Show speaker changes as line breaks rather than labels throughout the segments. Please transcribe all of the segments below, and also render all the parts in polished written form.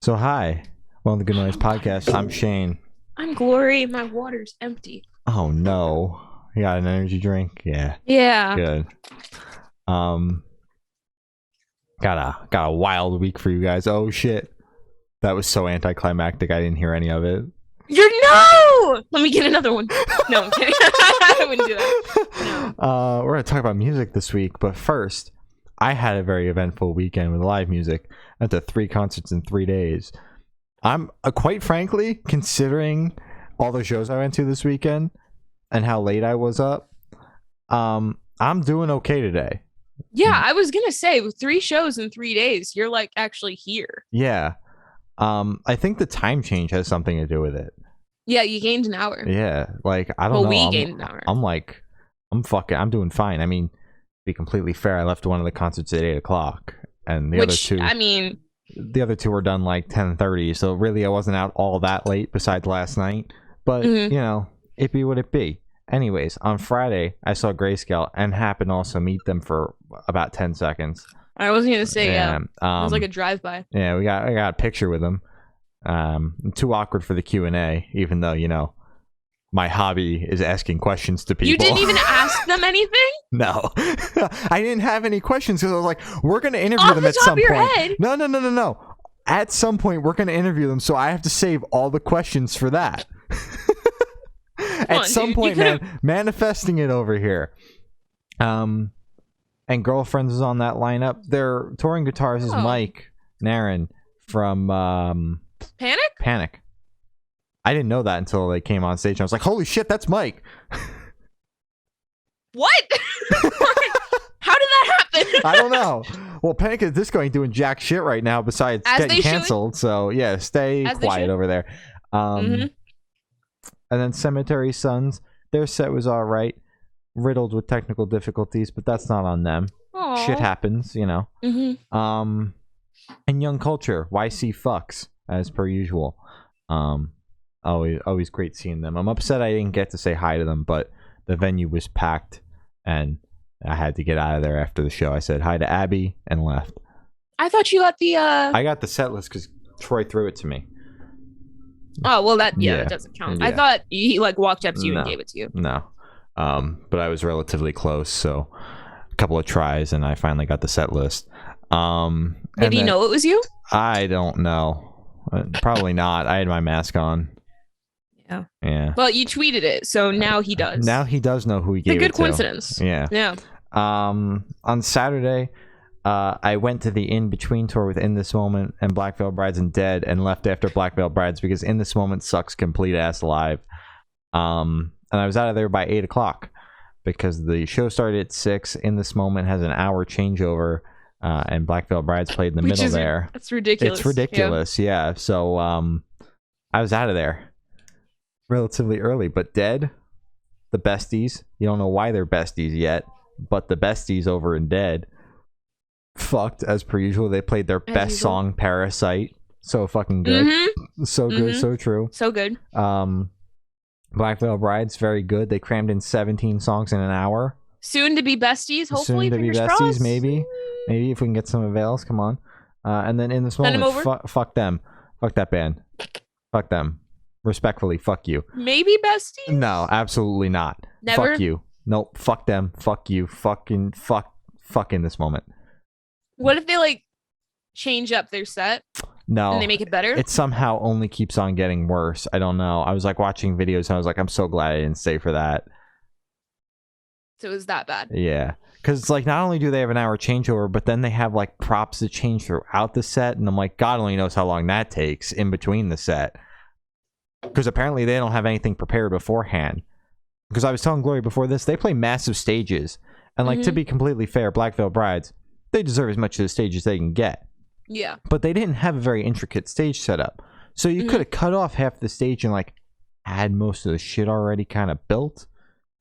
So hi, welcome to Good Noise Podcast. I'm Shane.
I'm Glory. My water's empty.
Oh no, you got an energy drink? Yeah,
Yeah.
good. Got a wild week for you guys. Oh shit, that was so anticlimactic. I didn't hear any of it.
No! Let me get another one. No, I'm kidding. I wouldn't do that. No.
We're gonna talk about music this week, but first, I had a very eventful weekend with live music. I went to 3 concerts in 3 days. I'm quite frankly, considering all the shows I went to this weekend and how late I was up, I'm doing okay today.
Yeah, I was gonna say with 3 shows in 3 days, you're like actually here.
Yeah. I think the time change has something to do with it.
Yeah, you gained an hour.
Yeah, like I don't know.
We gained an hour.
I'm doing fine. I mean, to be completely fair, I left one of the concerts at 8:00, and the other two.
I mean,
the other two were done like 10:30. So really, I wasn't out all that late. Besides last night, but you know, it be what it be. Anyways, on Friday, I saw Grayscale and happened to also meet them for about 10 seconds.
I was gonna say yeah. It was like a drive-by.
Yeah, I got a picture with them. Too awkward for the Q&A, even though, you know, my hobby is asking questions to people.
You didn't even ask them anything?
No. I didn't have any questions because I was like, we're going to interview them at some point.
Head.
No. At some point, we're going to interview them, so I have to save all the questions for that. At some point, man, manifesting it over here. And Girlfriends is on that lineup. Their touring guitarist is Mike Nairn from Panic. I didn't know that until they came on stage. I was like, holy shit, that's Mike.
What? How did that happen?
I don't know. Well, Panic at Disco ain't doing jack shit right now besides getting canceled. So yeah, stay quiet over there. And then Cemetery Sons, their set was all right, riddled with technical difficulties, but that's not on them.
Aww.
Shit happens, you know. And Young Culture, YC Fucks, as per usual. Always great seeing them. I'm upset I didn't get to say hi to them, but the venue was packed and I had to get out of there after the show. I said hi to Abby and left.
I thought you got the
I got the set list because Troy threw it to me.
Oh well, that doesn't count. Yeah. I thought he like walked up to you and gave it to you.
No, but I was relatively close, so a couple of tries and I finally got the set list.
Did he know it was you?
I don't know. Probably not. I had my mask on. Yeah.
Well, you tweeted it, so now he does.
Now he does know who he gave it to.
It's a good coincidence.
Yeah. On Saturday, I went to the In Between tour with In This Moment and Black Veil Brides and Dead, and left after Black Veil Brides because In This Moment sucks complete ass live. And I was out of there by 8:00 because the show started at 6. In This Moment has an hour changeover. And Black Veil Brides played in the middle there.
That's ridiculous.
It's ridiculous, yeah. So I was out of there relatively early. But Dead, the besties, you don't know why they're besties yet, but the besties over in Dead fucked as per usual. They played their best song, Parasite. So fucking good. So good, so true.
So good.
Black Veil Brides, very good. They crammed in 17 songs in an hour.
Soon to be besties, hopefully.
Soon to be besties, crossed. Maybe if we can get some avails. Come on. And then In This Moment, fuck them. Fuck that band. Fuck them. Respectfully, fuck you.
Maybe besties?
No, absolutely not.
Never?
Fuck you. Nope. Fuck them. Fuck you. Fuck In This Moment.
What if they like change up their set?
No.
And they make it better?
It somehow only keeps on getting worse. I don't know. I was like watching videos and I was like, I'm so glad I didn't stay for that.
So it was that bad.
Yeah. Because it's like, not only do they have an hour changeover, but then they have like props that change throughout the set. And I'm like, God only knows how long that takes in between the set. Because apparently they don't have anything prepared beforehand. Because I was telling Glory before this, they play massive stages. And like, to be completely fair, Black Veil Brides, they deserve as much of the stage as they can get.
Yeah.
But they didn't have a very intricate stage setup. So you could have cut off half the stage and like had most of the shit already kind of built.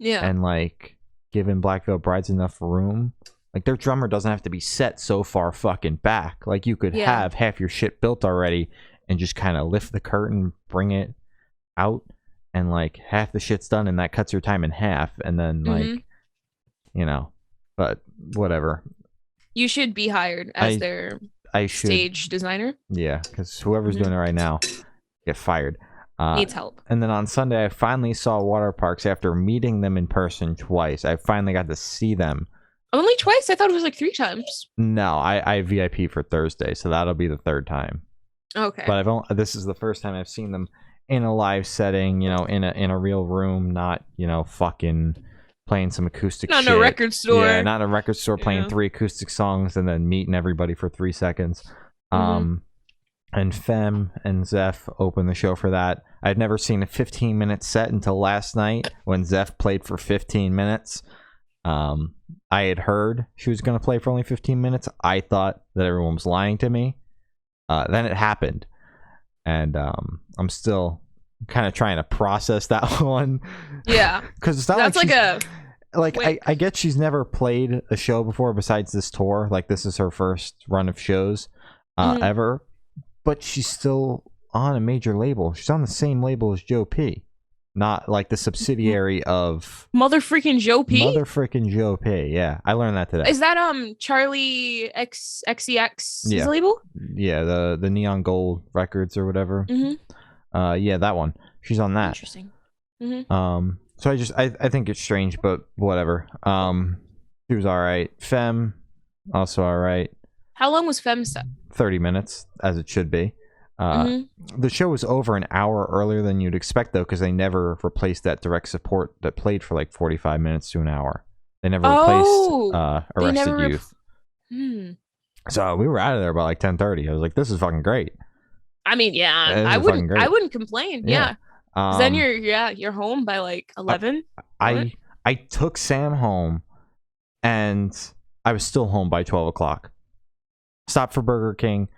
Yeah.
And like given Black Veil Brides enough room. Like their drummer doesn't have to be set so far fucking back. Like you could have half your shit built already and just kind of lift the curtain, bring it out, and like half the shit's done and that cuts your time in half. And then like, you know, but whatever.
You should be hired as their
I should
stage designer.
Yeah, because whoever's doing it right now get fired.
Needs help.
And then on Sunday, I finally saw water parks after meeting them in person twice. I finally got to see them.
Only twice? I thought it was like 3 times.
No, I VIP for Thursday, so that'll be the 3rd time.
Okay.
But this is the first time I've seen them in a live setting, you know, in a real room, not, you know, fucking playing some acoustic shit.
Not in a record store.
Yeah, not in a record store playing 3 acoustic songs and then meeting everybody for 3 seconds. And Fem and Zeph opened the show for that. I'd never seen a 15-minute set until last night when Zeph played for 15 minutes. I had heard she was going to play for only 15 minutes. I thought that everyone was lying to me. Then it happened. And I'm still kind of trying to process that one.
Yeah.
Because it's not
that's
I get she's never played a show before besides this tour. Like, this is her first run of shows ever. But she's still on a major label. She's on the same label as Joe P. Not like the subsidiary of
Motherfreaking Joe P.
Motherfreaking Joe P. Yeah, I learned that today.
Is that Charlie XCX's label?
Yeah, the Neon Gold Records or whatever. Yeah, that one. She's on that.
Interesting.
So I think it's strange, but whatever. She was all right. Fem also all right.
How long was Fem's set?
30 minutes, as it should be. The show was over an hour earlier than you'd expect, though, because they never replaced that direct support that played for like 45 minutes to an hour. They never replaced Arrested Youth. So we were out of there by like 10:30. I was like, this is fucking great.
I mean, yeah, I wouldn't complain. Yeah. Then you're home by like 11.
I took Sam home, and I was still home by 12 o'clock. Stopped for Burger King,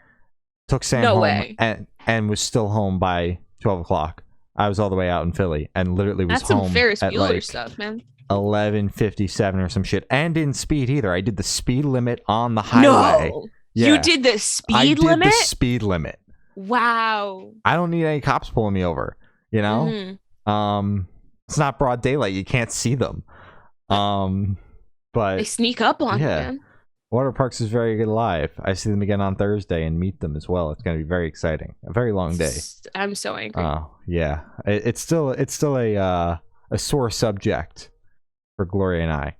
took Sam home, and was still home by 12 o'clock. I was all the way out in Philly and literally was home
some Ferris
at
Bueller
like
stuff, man.
11:57 or some shit. And didn't speed either. I did the speed limit on the highway.
No, you did the speed limit?
I did the speed limit.
Wow.
I don't need any cops pulling me over, you know? It's not broad daylight. You can't see them. But
they sneak up on you, man.
Water Parks is very good live. I see them again on Thursday and meet them as well. It's going to be very exciting. A very long day.
I'm so angry.
Oh, yeah. It's still a sore subject for Gloria and I.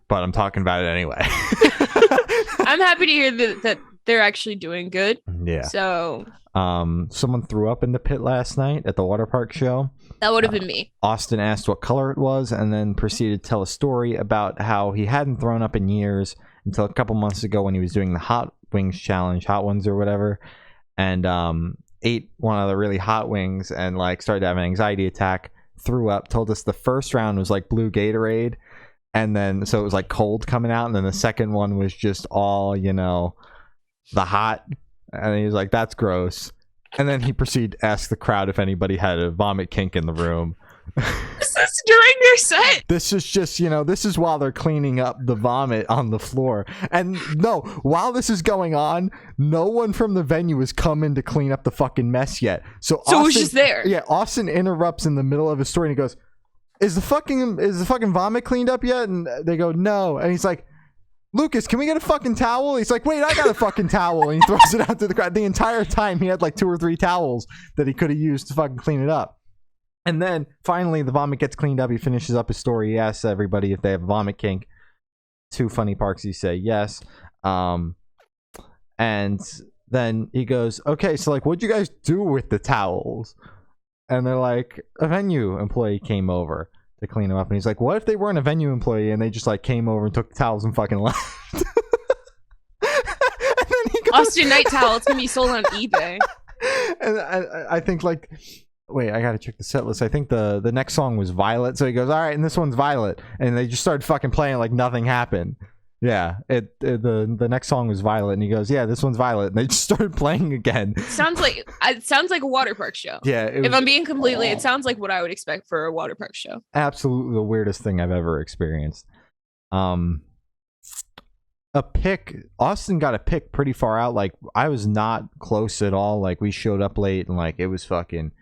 But I'm talking about it anyway.
I'm happy to hear that they're actually doing good.
Yeah.
So
someone threw up in the pit last night at the water park show.
That would have been me.
Austin asked what color it was and then proceeded to tell a story about how he hadn't thrown up in years until a couple months ago when he was doing the Hot Wings challenge, Hot Ones or whatever, and ate one of the really hot wings and like started to have an anxiety attack, threw up, told us the first round was like blue Gatorade, and then so it was like cold coming out, and then the second one was just all, you know, the hot, and he was like, that's gross. And then he proceeded to ask the crowd if anybody had a vomit kink in the room.
This is during their set.
This is just, you know, this is while they're cleaning up the vomit on the floor. And no, while this is going on, no one from the venue has come in to clean up the fucking mess yet. So Austin,
it was just there.
Yeah, Austin interrupts in the middle of his story and he goes, is the fucking vomit cleaned up yet? And they go, no. And he's like, Lucas, can we get a fucking towel? He's like, wait, I got a fucking towel. And he throws it out to the crowd. The entire time he had like 2 or 3 towels that he could have used to fucking clean it up. And then finally the vomit gets cleaned up. He finishes up his story. He asks everybody if they have a vomit kink. 2 funny parks say yes. And then he goes, okay, so like, what'd you guys do with the towels? And they're like, a venue employee came over to clean them up. And he's like, what if they weren't a venue employee and they just like came over and took the towels and fucking left? And then he goes,
Austin night towel. It's gonna be sold on eBay.
And I think like, wait, I gotta check the set list. I think the next song was Violet. So he goes, all right, and this one's Violet. And they just started fucking playing like nothing happened. Yeah, the next song was Violet, and he goes, yeah, this one's Violet, and they just started playing again.
It sounds like a water park show.
Yeah,
if I'm being completely, it sounds like what I would expect for a water park show.
Absolutely the weirdest thing I've ever experienced. Austin got a pick pretty far out. Like, I was not close at all. Like, we showed up late, and like it was fucking,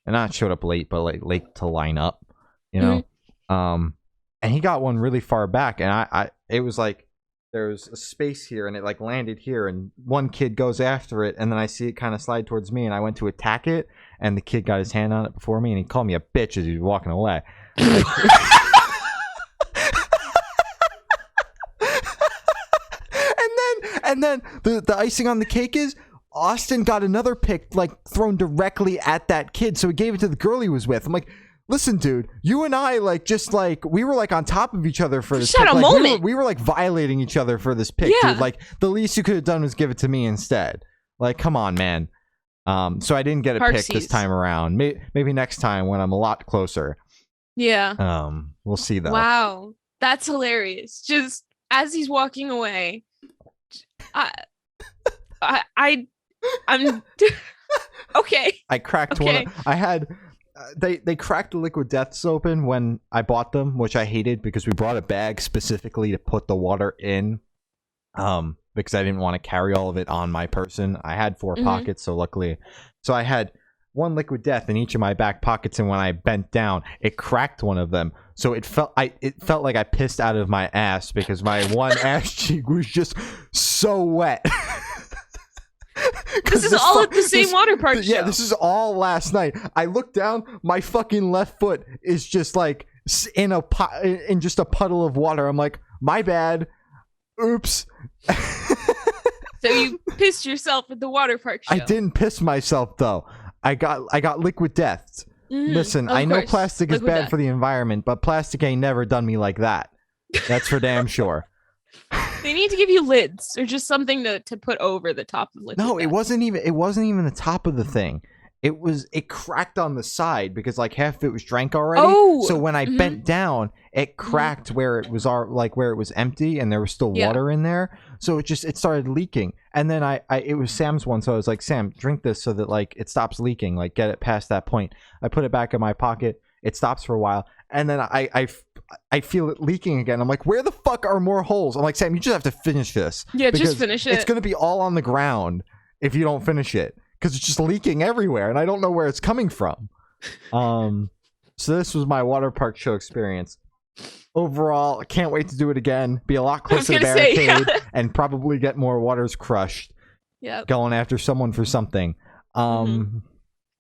and not showed up late, but like late to line up, you know. And he got one really far back, and I it was like there's a space here, and it like landed here, and one kid goes after it, and then I see it kind of slide towards me, and I went to attack it, and the kid got his hand on it before me, and he called me a bitch as he was walking away. Like, and then the icing on the cake is Austin got another pick like thrown directly at that kid, so he gave it to the girl he was with. I'm like, listen, dude, you and I like just like we were like on top of each other for this pick.
Like, moment.
We were like violating each other for this pick, dude. Like the least you could have done was give it to me instead. Like, come on, man. So I didn't get a pick this time around. Maybe next time when I'm a lot closer.
Yeah.
We'll see though.
Wow, that's hilarious. Just as he's walking away, I'm okay.
I cracked one. I had they cracked the liquid deaths open when I bought them, which I hated because we brought a bag specifically to put the water in. Because I didn't want to carry all of it on my person. I had 4 pockets, so luckily, so I had one liquid death in each of my back pockets, and when I bent down, it cracked one of them. So it felt like I pissed out of my ass because my one ass cheek was just so wet.
This is all at the same water park show.
Yeah, this is all last night. I looked down, my fucking left foot is just like in just a puddle of water. I'm like, my bad. Oops.
So you pissed yourself at the water park show.
I didn't piss myself though. I got liquid death. Listen, I know plastic is bad for the environment, but plastic ain't never done me like that. That's for damn sure.
They need to give you lids or just something to put over the top of liquid death.
It wasn't even the top of the thing. It cracked on the side because like half of it was drank already.
Oh,
so when I bent down, it cracked where it was where it was empty and there was still water in there. So it started leaking. And then it was Sam's one, so I was like, Sam, drink this so that like it stops leaking, like get it past that point. I put it back in my pocket. It stops for a while, and then I feel it leaking again. I'm like, where the fuck are more holes? I'm like, Sam, you just have to finish this.
Yeah, just finish it.
It's gonna be all on the ground if you don't finish it. Because it's just leaking everywhere, and I don't know where it's coming from. So this was my water park show experience. Overall, I can't wait to do it again. Be a lot closer to the barricade, and probably get more waters crushed.
Yeah.
Going after someone for something. The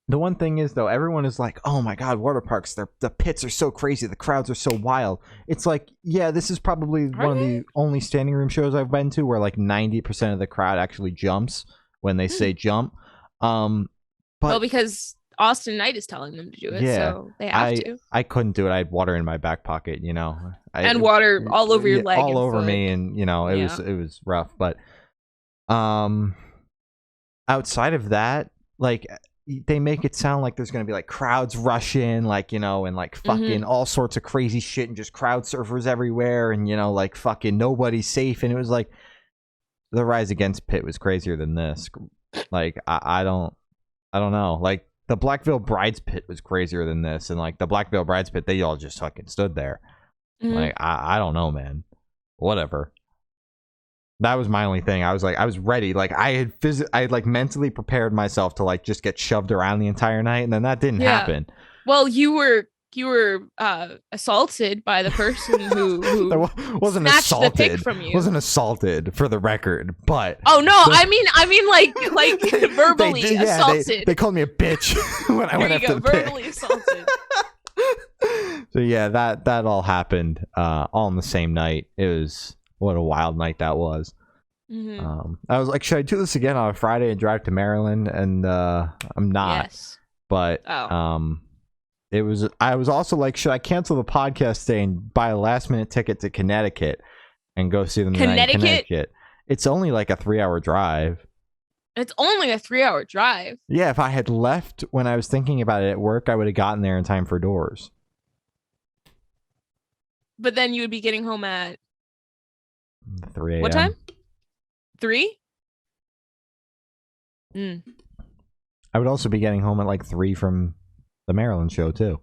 one thing is, though, everyone is like, oh my god, water parks, the pits are so crazy, the crowds are so wild. It's like, yeah, this is probably one of the only standing room shows I've been to where like 90% of the crowd actually jumps when they say jump. But
because Austin Knight is telling them to do it, so they have to. I
couldn't do it. I had water in my back pocket, you know,
and water all over your leg,
all over me, and you know, it was rough. But outside of that, like they make it sound like there's gonna be like crowds rush in, like, you know, and like fucking all sorts of crazy shit, and just crowd surfers everywhere, and you know, like fucking nobody's safe. And it was like the Rise Against pit was crazier than this. Like I don't know. Like the Black Veil Brides pit was crazier than this, and like the Black Veil Brides pit, they all just fucking stood there. Like I don't know, man. Whatever. That was my only thing. I was ready. Like I had like mentally prepared myself to like just get shoved around the entire night, and then that didn't happen.
Well, you were assaulted by the person who
wasn't
snatched
assaulted.
The pick from you.
Wasn't assaulted, for the record, but
I mean like verbally assaulted.
They called me a bitch when I went after the
verbally
pick.
Assaulted.
So yeah, that all happened all in the same night. It was, what a wild night that was. I was like, should I do this again on a Friday and drive to Maryland? And I'm not.
Yes.
But I was also like, should I cancel the podcast day and buy a last minute ticket to Connecticut and go see them in Connecticut? It's only like a 3-hour drive.
It's only a 3-hour drive.
Yeah, if I had left when I was thinking about it at work, I would have gotten there in time for doors.
But then you would be getting home at
3 a.m.
What time? 3?
I would also be getting home at like 3 from the Maryland show too.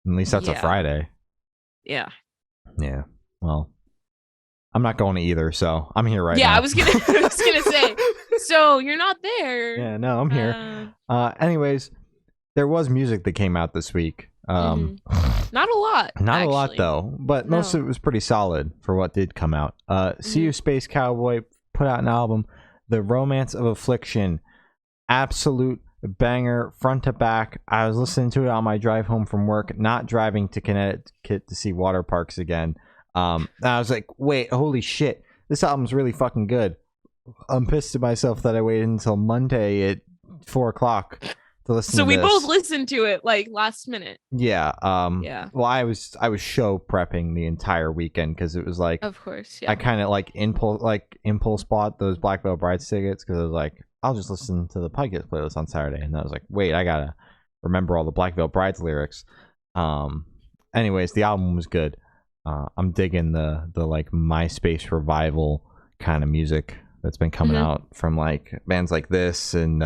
At least that's a Friday.
Yeah.
Yeah. Well, I'm not going to either, so I'm here right now.
Yeah, I was gonna say. So you're not there.
Yeah, no, I'm here. Anyways, there was music that came out this week.
Not a lot.
Not actually. A lot though, but most of it was pretty solid for what did come out. SeeYouSpaceCowboy put out an album, The Romance of Affliction, absolute banger front to back. I was listening to it on my drive home from work, not driving to Connecticut to see water parks again. I was like, wait, holy shit, this album's really fucking good. I'm pissed at myself that I waited until Monday at 4:00 to listen to this. So we
both listened to it like last minute.
Yeah. Well, I was show prepping the entire weekend because it was like,
of course, yeah.
I kind of like impulse bought those Black Veil Brides tickets because I was like, I'll just listen to the podcast playlist on Saturday, and I was like, wait, I gotta remember all the Black Veil Brides lyrics. Anyways, the album was good. I'm digging the like MySpace revival kind of music that's been coming out from like bands like this and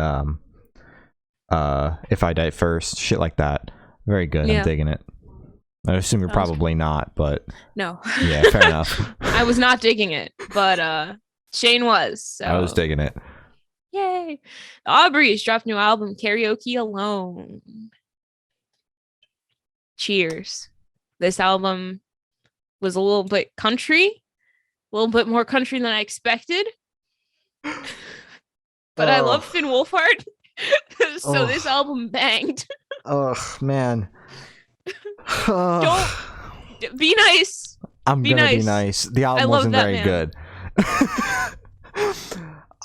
If I Die First, shit like that. Very good. Yeah. I'm digging it. I assume you're probably not, but
no.
Yeah, fair enough.
I was not digging it, but Shane was. So.
I was digging it.
Yay! The Aubreys dropped new album, Karaoke Alone. Cheers. This album was a little bit country, a little bit more country than I expected. But I love Finn Wolfhard, so this album banged.
Oh man!
Don't be nice.
I'm gonna be nice. The album wasn't very good.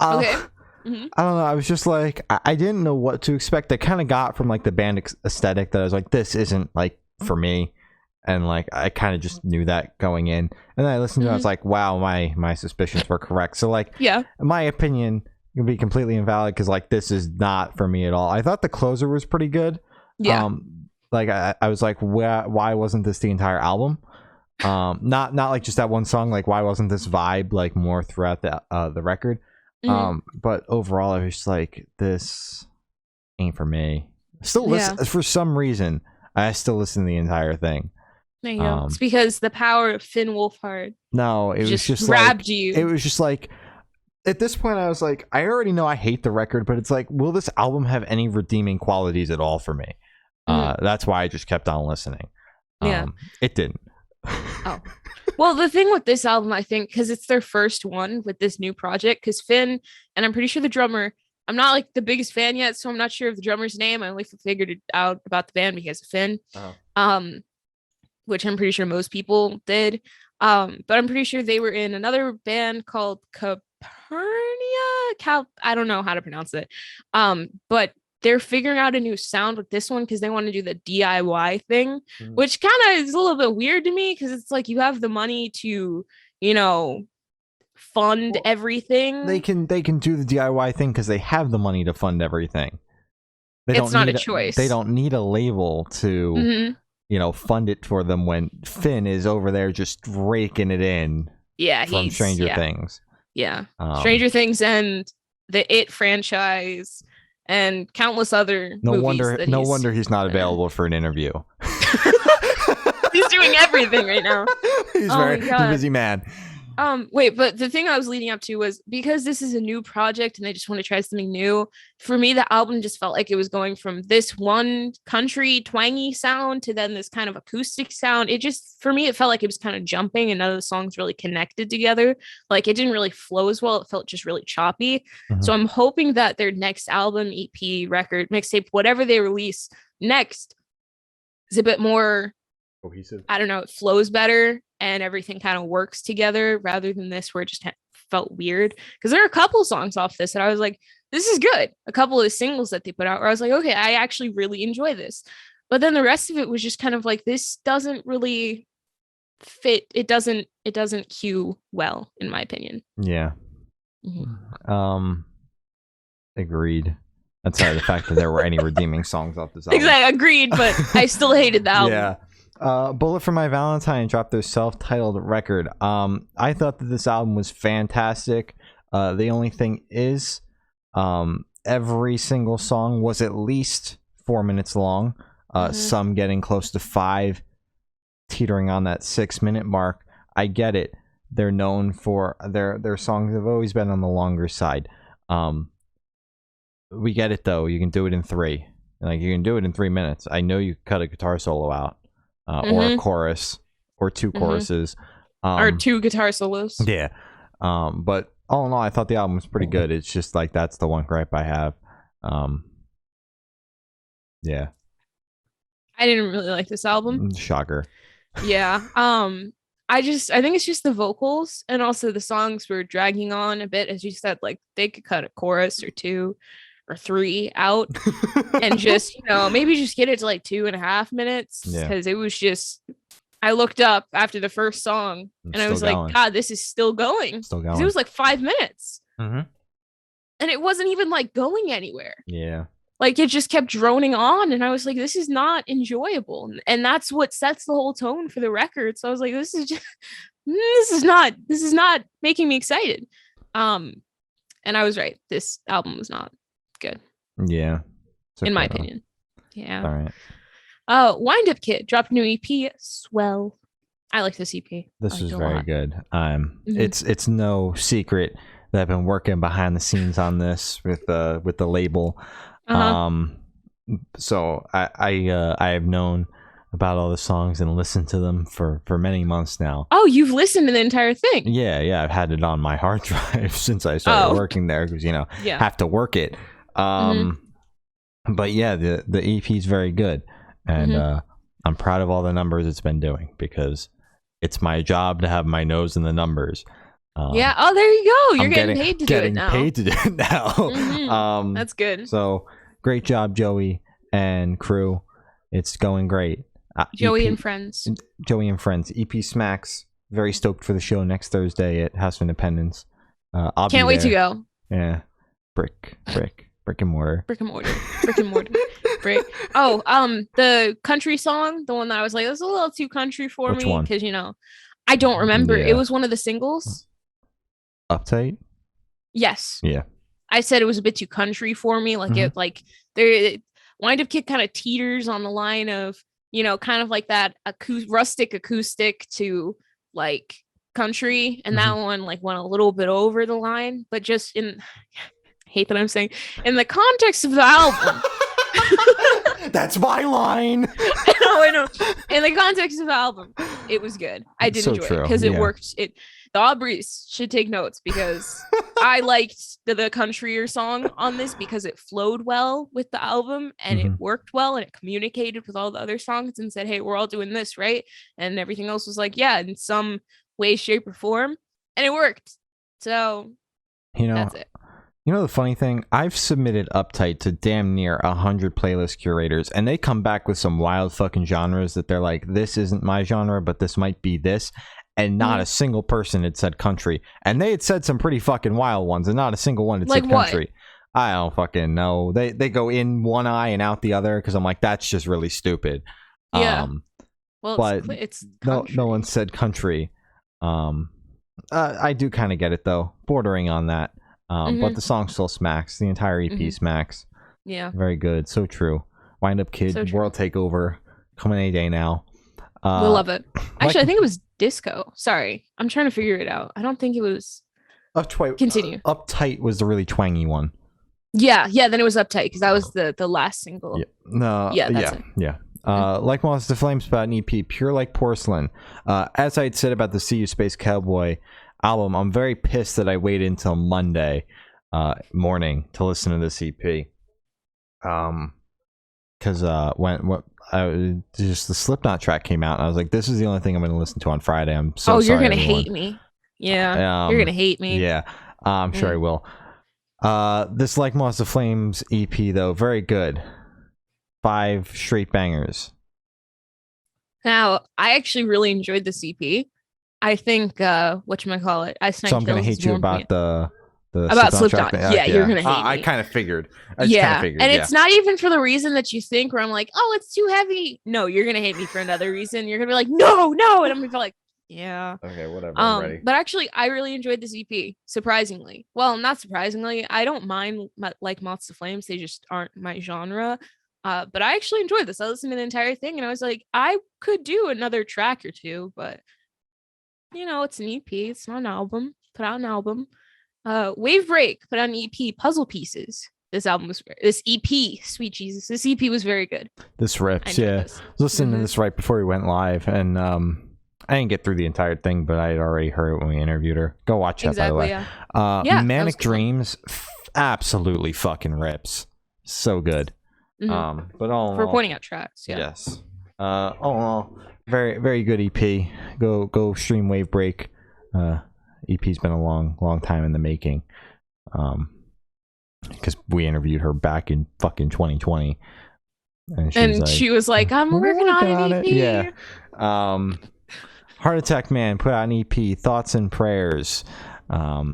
Okay.
I don't know. I was just like, I didn't know what to expect. I kind of got from like the band aesthetic that I was like, this isn't like for me, and like I kind of just knew that going in. And then I listened to it, I was like, wow, my suspicions were correct. So like,
yeah,
my opinion can be completely invalid because like this is not for me at all. I thought the closer was pretty good.
Yeah.
Like I was like, why wasn't this the entire album? Not like just that one song. Like why wasn't this vibe like more throughout the record? But overall, I was just like, this ain't for me. Still listen for some reason. I still listen to the entire thing.
There you go. It's because the power of Finn Wolfhard.
No, it was just
grabbed
like,
you.
It was just like, at this point, I was like, I already know I hate the record, but it's like, will this album have any redeeming qualities at all for me? That's why I just kept on listening. It didn't.
Oh. Well, the thing with this album, I think, because it's their first one with this new project, because Finn, and I'm pretty sure the drummer, I'm not like the biggest fan yet, so I'm not sure of the drummer's name. I only figured it out about the band because of Finn, which I'm pretty sure most people did. But I'm pretty sure they were in another band called Capernia. I don't know how to pronounce it. But they're figuring out a new sound with this one because they want to do the DIY thing, which kind of is a little bit weird to me because it's like you have the money to, fund everything.
They can do the DIY thing because they have the money to fund everything.
It's not a choice.
They don't need a label to, fund it for them when Finn is over there just raking it in.
Yeah,
from Stranger Things.
Yeah, Stranger Things and the It franchise. And countless other movies.
No wonder he's not available for an interview.
He's doing everything right now.
He's a busy man.
Wait, but the thing I was leading up to was because this is a new project and they just want to try something new. For me, the album just felt like it was going from this one country twangy sound to then this kind of acoustic sound. For me, it felt like it was kind of jumping and none of the songs really connected together. Like it didn't really flow as well. It felt just really choppy. So I'm hoping that their next album, EP, record, mixtape, whatever they release next is a bit more
cohesive.
I don't know, it flows better and everything kind of works together rather than this where it just felt weird. Because there are a couple songs off this that I was like, this is good. A couple of the singles that they put out where I was like, okay, I actually really enjoy this. But then the rest of it was just kind of like, this doesn't really fit. It doesn't cue well, in my opinion.
Yeah. Agreed. Outside of the fact that there were any redeeming songs off this album.
Exactly, agreed, but I still hated the album.
Yeah. Bullet for My Valentine dropped their self-titled record. I thought that this album was fantastic. The only thing is, every single song was at least 4 minutes long. Some getting close to 5, teetering on that 6-minute mark. I get it. They're known for their songs have always been on the longer side. We get it though. You can do it in 3. Like, you can do it in 3 minutes. I know you cut a guitar solo out, or a chorus, or two choruses,
or 2 guitar solos.
Yeah, but all in all, I thought the album was pretty good. It's just like that's the one gripe I have. Yeah,
I didn't really like this album.
Shocker.
Yeah. I think it's just the vocals, and also the songs were dragging on a bit. As you said, like they could cut a chorus or 2 or 3 out and just, maybe just get it to like 2.5 minutes. Because it was just, I looked up after the first song and I was like, God, this is still going.
Still going.
It was like 5 minutes.
Mm-hmm.
And it wasn't even like going anywhere.
Yeah. Like
it just kept droning on, and I was like, this is not enjoyable. And that's what sets the whole tone for the record. So I was like, this is not making me excited. And I was right. This album was not good.
Yeah.
In my opinion. Yeah.
All right.
Wind Up Kid dropped a new EP. Swell. I like this EP.
This is very good. It's no secret that I've been working behind the scenes on this with the label. So I have known about all the songs and listened to them for many months now.
Oh, you've listened to the entire thing?
Yeah. I've had it on my hard drive since I started working there, because have to work it. But yeah, the EP is very good, and I'm proud of all the numbers it's been doing, because it's my job to have my nose in the numbers.
Yeah. Oh, there you go. You're getting paid to do it now.
Getting paid to do it now.
That's good.
So great job, Joey and crew. It's going great.
Joey and Friends.
Joey and Friends. EP smacks. Very stoked for the show next Thursday at House of Independence.
Can't wait to go.
Yeah. Brick and mortar.
Brick and mortar. Brick. Oh, the country song, the one that I was like, it was a little too country for me, because I don't remember. It was one of the singles.
Uptight?
Yes.
Yeah.
I said it was a bit too country for me. Like Wind Up Kid kind of teeters on the line of, kind of like that rustic acoustic to like country, and that one like went a little bit over the line, but just in hate that I'm saying in the context of the album.
That's my line.
I know. In the context of the album, it was good. I did enjoy it because it worked. The Aubreys should take notes, because I liked the country song on this because it flowed well with the album, and it worked well, and it communicated with all the other songs and said, hey, we're all doing this, right? And everything else was like, yeah, in some way, shape, or form. And it worked. So that's it.
The funny thing, I've submitted Uptight to damn near 100 playlist curators, and they come back with some wild fucking genres that they're like, this isn't my genre, but this might be this. And not a single person had said country. And they had said some pretty fucking wild ones, and not a single one had said country. What? I don't fucking know. They go in one eye and out the other, because I'm like, that's just really stupid.
Yeah.
But
it's
no one said country. I do kind of get it, though. Bordering on that. But the song still smacks. The entire EP smacks.
Yeah.
Very good. So true. Wind Up Kid, World Takeover, coming any day now.
We'll love it. Actually, I think it was disco. Sorry. I'm trying to figure it out. I don't think it was. Continue.
Uptight was the really twangy one.
Yeah. Then it was Uptight, because that was the last single.
Yeah. No.
Yeah. That's it.
Yeah. Like Moths to Flames, about an EP, Pure Like Porcelain. As I had said about the See-You-Space-Cowboy album, I'm very pissed that I waited until Monday morning to listen to this EP. Because just the Slipknot track came out, and I was like, this is the only thing I'm going to listen to on Friday. I'm so sorry,
you're going to
everyone.
hate me. Yeah. You're going to hate me.
Yeah. I'm sure I will. This Like Moths to Flames EP, though, very good. 5 straight bangers.
Now, I actually really enjoyed this EP. I think whatchamacallit,
so I'm going to hate you about the
about Slipknot. Yeah, you're gonna hate me.
I kind of figured.
And it's not even for the reason that you think, where I'm like, oh, it's too heavy. No, you're gonna hate me for another reason. You're gonna be like, no, and I'm gonna be like, yeah.
Okay, whatever. I'm ready.
But actually, I really enjoyed this EP. Surprisingly, well, not surprisingly, I don't mind like Moths to Flames. They just aren't my genre. But I actually enjoyed this. I listened to the entire thing, and I was like, I could do another track or two, but it's an EP. It's not an album. Put out an album. Wave Break put out an EP, Puzzle Pieces. this album was this EP. Sweet Jesus, this EP was very good.
This rips. Yeah, this. I was listening to this right before we went live, and I didn't get through the entire thing, but I had already heard it when we interviewed her. Go watch that, by the way. Yeah. Manic Dreams, absolutely fucking rips. So good. But all
for pointing out tracks. Yeah.
Yes. All in all, very, very good EP. Go stream Wave Break. EP's been a long time in the making. Because we interviewed her back in fucking 2020. And
she was like, I'm working on an EP.
Yeah. Heart Attack Man put out an EP, Thoughts and Prayers. I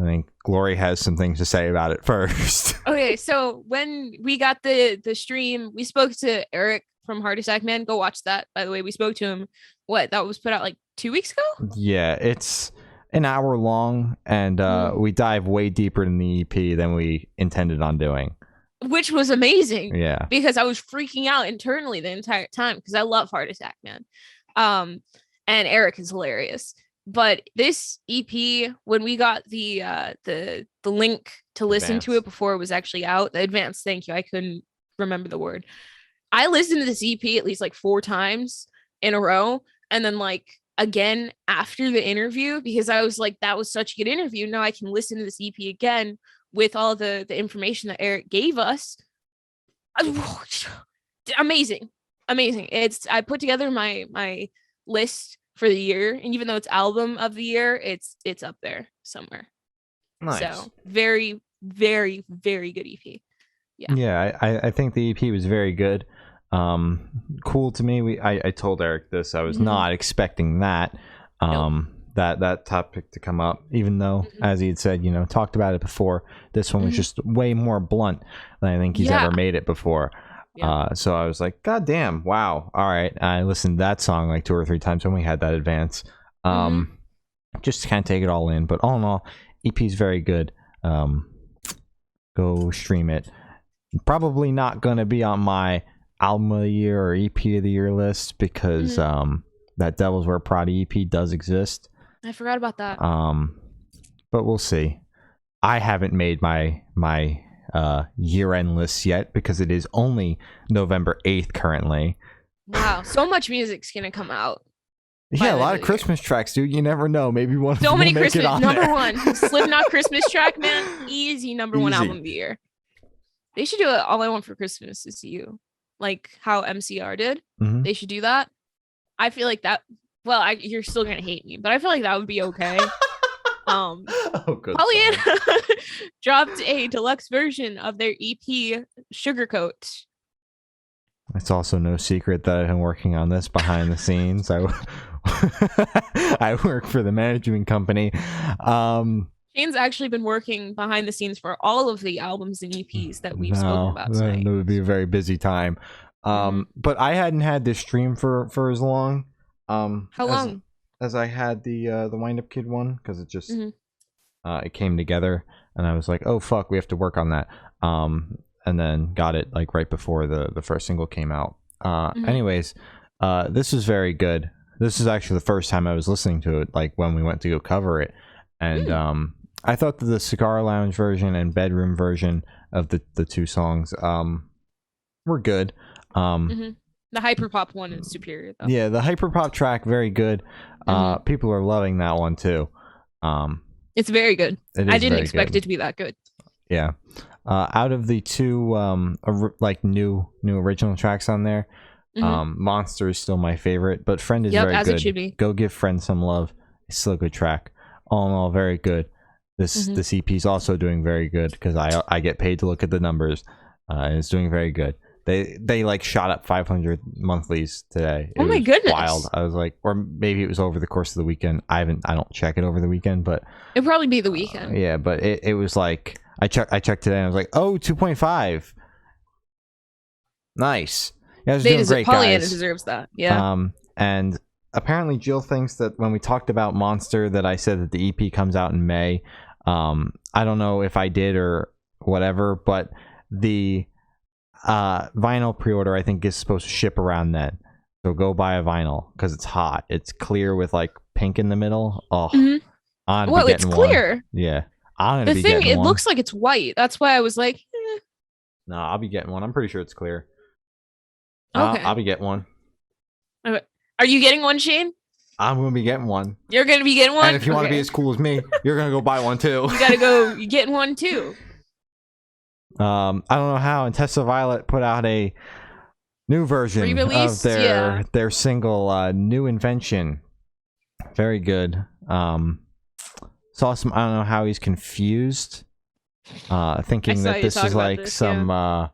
think Glory has some things to say about it first.
Okay, so when we got the stream, we spoke to Eric from Heart Attack Man. Go watch that, by the way. We spoke to him. That was put out like 2 weeks ago?
Yeah, it's an hour long, and we dive way deeper in the EP than we intended on doing.
Which was amazing.
Yeah.
Because I was freaking out internally the entire time, because I love Heart Attack Man. And Eric is hilarious. But this EP, when we got the link to listen to it before it was actually out, the advanced, thank you, I couldn't remember the word. I listened to this EP at least like 4 times in a row, and then like again after the interview, because I was like, that was such a good interview. Now I can listen to this EP again with all the information that Eric gave us. Amazing. I put together my list for the year, and even though it's album of the year, it's up there somewhere.
Nice.
So very, very, very good EP.
Yeah, I think the EP was very good. Cool to me. I told Eric this. I was not expecting that that topic to come up, even though, as he had said, talked about it before. This one was just way more blunt than I think he's ever made it before. So I was like, God damn, wow, all right. I listened to that song like 2 or 3 times when we had that advance, just to kind of take it all in. But all in all, EP's very good. Go stream it. Probably not gonna be on my album of the year or EP of the year list, because that Devil's Wear Prada EP does exist.
I forgot about that.
But we'll see. I haven't made my year-end list yet, because it is only November 8th currently.
Wow, so much music's gonna come out.
Yeah, a lot of Christmas tracks, dude. You never know. Maybe one.
So many Christmas. Number
there.
1, Slipknot Christmas track, man. Easy number 1 album of the year. They should do it. All I Want for Christmas Is You, like how MCR did. They should do that. I feel like that. Well, you're still gonna hate me, but I feel like that would be okay. Pollyanna dropped a deluxe version of their EP, Sugarcoat.
It's also no secret that I've been working on this behind the scenes. I work for the management company.
Shane's actually been working behind the scenes for all of the albums and EPs that we've spoken about tonight.
It would be a very busy time. But I hadn't had this stream for as long.
How long?
As I had the Wind Up Kid one, because it just it came together, and I was like, oh fuck, we have to work on that. And then got it like right before the first single came out. Anyways, this is very good. This is actually the first time I was listening to it, like when we went to go cover it, and I thought that the Cigar Lounge version and Bedroom version of the 2 songs were good.
The hyperpop one is superior, though.
Yeah, the hyperpop track, very good. People are loving that one too.
It's very good. I didn't expect it to be that good.
Yeah. Out of the 2 like new original tracks on there, Monster is still my favorite, but Friend is very good. It should be. Go Give Friend Some Love. It's still a good track. All in all, very good. This EP is also doing very good, because I get paid to look at the numbers, and it's doing very good. They like shot up 500 monthlies today.
Oh my goodness!
Wild. I was like, or maybe it was over the course of the weekend. I don't check it over the weekend, but
it'd probably be the weekend.
Yeah, but it was like I checked today, and I was like, oh, 2.5. Nice. Yeah, doing great,
Pollyanna
guys.
Deserves that. Yeah.
And apparently Jill thinks that when we talked about Monster, that I said that the EP comes out in May. I don't know if I did or whatever, but the vinyl pre-order I think is supposed to ship around then, so go buy a vinyl, because it's hot. It's clear with like pink in the middle. Oh,
well, it's clear.
Yeah, I'm gonna
The
be
thing,
getting
it
one.
looks like it's white. That's why I was like,
No, I'll be getting one. I'm pretty sure it's clear.
okay.
I'll be getting one.
Are you getting one, Shane?
I'm gonna be getting one.
You're gonna be getting one.
And if you want to be as cool as me, you're gonna go buy one too.
You gotta go. You getting one too.
I don't know how. And Tessa Violet put out a new version
Re-release?
of their single "New Invention." Very good. Saw some. I don't know how he's confused, thinking that this is like some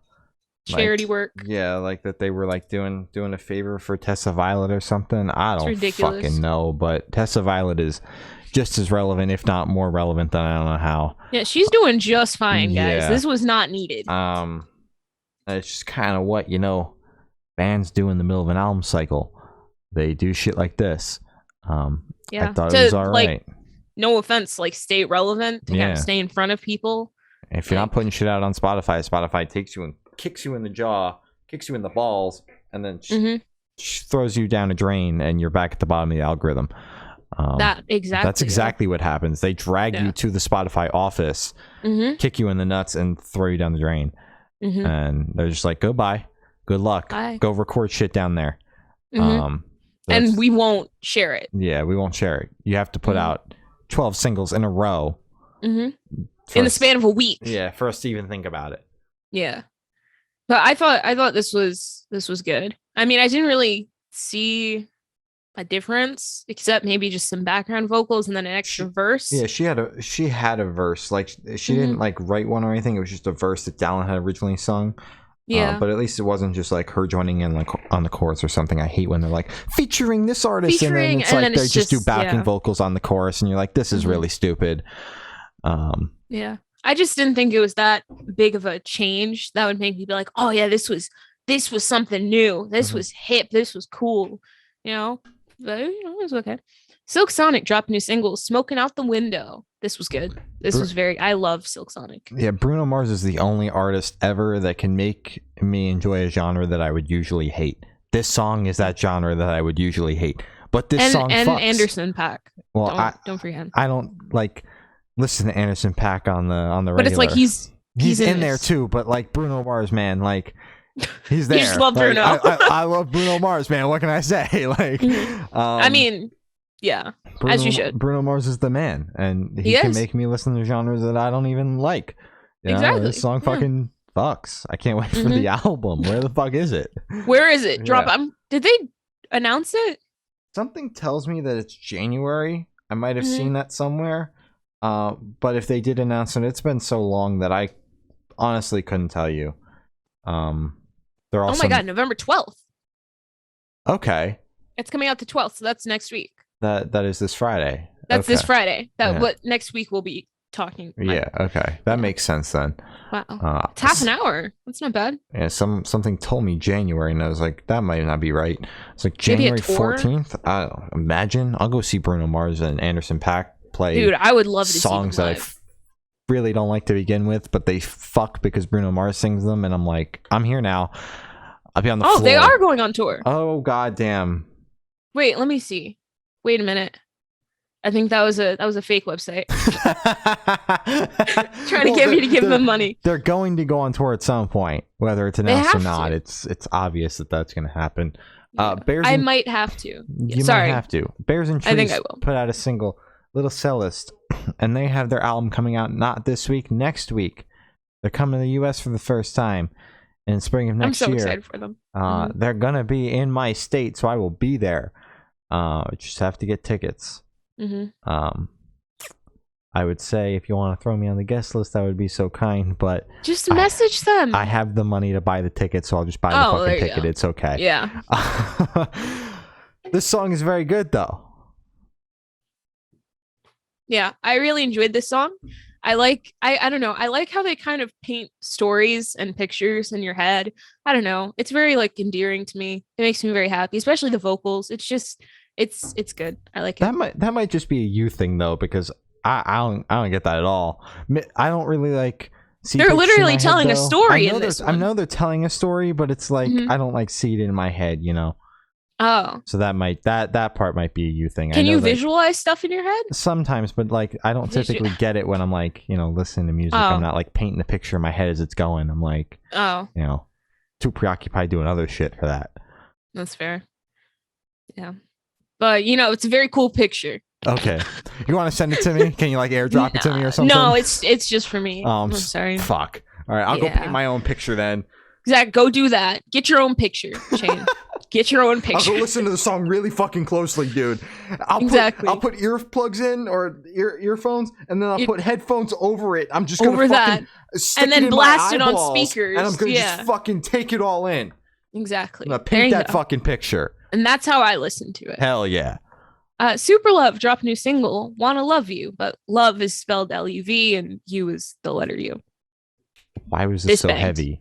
charity work.
Yeah, like that they were like doing a favor for Tessa Violet or something. I don't fucking know, but Tessa Violet is just as relevant, if not more relevant, than I don't know how.
Yeah, she's doing just fine, guys.
Yeah.
This was not needed.
It's just kind of what bands do in the middle of an album cycle. They do shit like this.
Yeah,
I thought it was all right.
Like, no offense, like stay relevant to kind of stay in front of people.
If you're not putting shit out on Spotify takes you and kicks you in the jaw, kicks you in the balls, and then throws you down a drain, and you're back at the bottom of the algorithm. That's exactly what happens. They drag you to the Spotify office, kick you in the nuts, and throw you down the drain. And they're just like, goodbye, good luck, go record shit down there.
And we won't share it.
Yeah, we won't share it. You have to put out 12 singles in a row
in the span of a week.
Yeah, for us to even think about it.
Yeah. But I thought this was good. I mean, I didn't really see a difference except maybe just some background vocals and then an extra verse.
Yeah, she had a verse. Like she didn't like write one or anything. It was just a verse that Dallin had originally sung. Yeah. But at least it wasn't just like her joining in like on the chorus or something. I hate when they're like featuring this artist and then it's like they just do backing vocals on the chorus and you're like, this is really stupid.
Yeah. I just didn't think it was that big of a change that would make me be like, oh yeah, this was something new. This was hip. This was cool. But it was okay. Silk Sonic dropped new singles, Smoking Out the Window. This was good. I love Silk Sonic.
Yeah, Bruno Mars is the only artist ever that can make me enjoy a genre that I would usually hate. This song is that genre that I would usually hate. But this song fucks.
Anderson .Paak. Well, don't forget him.
I don't like listen to Anderson .Paak on the regular.
But it's like he's
in there too, but like Bruno Mars, man, like he's there.
You just love Bruno.
I love Bruno Mars, man. What can I say? Like
I mean, yeah, as you should.
Bruno Mars is the man, and he can make me listen to genres that I don't even like.
Exactly.
This song fucking fucks. I can't wait for the album. Where the fuck is it?
Where is it? Drop. Did they announce it?
Something tells me that it's January. I might have seen that somewhere. But if they did announce it, it's been so long that I honestly couldn't tell you. They're also
my god, November 12th.
Okay.
It's coming out the 12th, so that's next week.
That is this Friday.
That's this Friday. What next week we'll be talking.
Yeah, okay. That makes sense then.
Wow. It's half an hour. That's not bad.
Yeah, something told me January, and I was like, that might not be right. It's like January 14th. Imagine. I'll go see Bruno Mars and Anderson .Paak play.
Dude, I would love to see
songs that I really don't like to begin with, but they fuck because Bruno Mars sings them, and I'm like, I'm here now. I'll be on the floor.
Oh, they are going on tour.
Oh, goddamn.
Wait, let me see. Wait a minute. I think that was a fake website. Trying to get me to give them money.
They're going to go on tour at some point, whether it's announced or not. It's obvious that that's going to happen.
I might have to.
You might have to. Bears and Trees
I think I will.
put out a single, Little Cellist, and they have their album coming out not this week, next week. They're coming to the U.S. for the first time in spring of next year. I'm so excited
for them.
They're going to be in my state, so I will be there. Just have to get tickets. I would say if you want to throw me on the guest list, that would be so kind, but
just message them.
I have the money to buy the ticket, so I'll just buy the fucking ticket. It's okay.
Yeah.
This song is very good though.
Yeah, I really enjoyed this song. I don't know. I like how they kind of paint stories and pictures in your head. I don't know. It's very like endearing to me. It makes me very happy, especially the vocals. It's just it's good. I like it.
That might just be a you thing though, because I don't get that at all. I don't really like see.
They're literally telling a story in this one.
I know they're telling a story, but it's like I don't like see it in my head, you know.
Oh.
So that part might be a you thing.
Can
I know
you visualize stuff in your head?
Sometimes, but like I don't typically get it when I'm like, listening to music.
Oh.
I'm not like painting the picture in my head as it's going. I'm like, too preoccupied doing other shit for that.
That's fair. Yeah. But it's a very cool picture.
Okay. You want to send it to me? Can you like airdrop it to me or something?
No, it's just for me. I'm sorry.
Fuck. All right, I'll go paint my own picture then.
Zach, go do that. Get your own picture, Shane. Get your own picture.
I'll go listen to the song really fucking closely, dude. I'll put earplugs in or earphones, and then I'll put headphones over it. I'm just gonna fucking stick
and then
it in
blast
my
it on
eyeballs,
speakers.
and I'm gonna just fucking take it all in.
Exactly.
I'm gonna paint that fucking picture.
And that's how I listen to it.
Hell yeah.
Super Love dropped a new single, Wanna Love You, but love is spelled L-U-V and you is the letter U.
Why was this so heavy?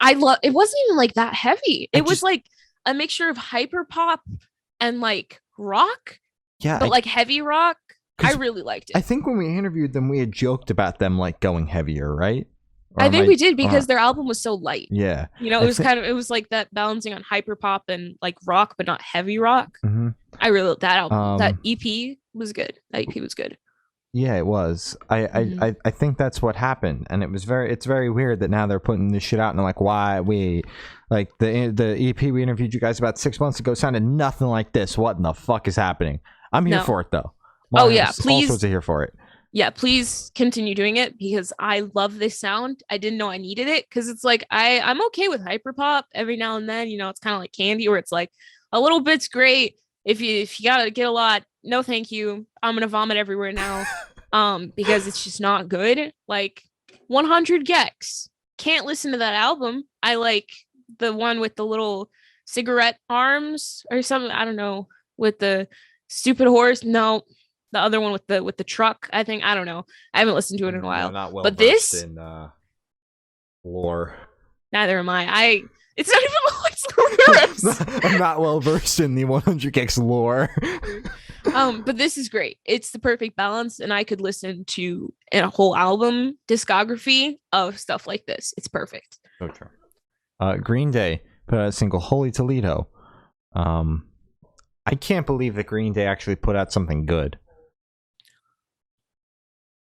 It wasn't even like that heavy. It was like a mixture of hyper pop and like rock.
Yeah.
But like heavy rock. I really liked it.
I think when we interviewed them, we had joked about them like going heavier, right?
I think we did because their album was so light.
Yeah.
It was like that balancing on hyper pop and like rock, but not heavy rock.
Mm-hmm.
I really that album. That EP was good. That EP was good.
Yeah, it was. I think that's what happened, and it's very weird that now they're putting this shit out, and they're like, why like the EP we interviewed you guys about 6 months ago sounded nothing like this. What in the fuck is happening? I'm here for it though.
Please.
Also here for it.
Yeah, please continue doing it because I love this sound. I didn't know I needed it because it's like I'm okay with hyperpop every now and then. It's kind of like candy where it's like a little bit's great. If you gotta get a lot, no thank you. I'm gonna vomit everywhere now. Because it's just not good. Like 100 Gex. Can't listen to that album. I like the one with the little cigarette arms or something. I don't know. With the stupid horse. No. The other one with the truck, I think. I don't know. I haven't listened to it in a while.
Not well
but this
in lore.
Neither am I. It's not even like lyrics.
I'm not well versed in the 100 Gex lore.
But this is great. It's the perfect balance, and I could listen to a whole album discography of stuff like this. It's perfect.
So true. Green Day put out a single, Holy Toledo. I can't believe that Green Day actually put out something good.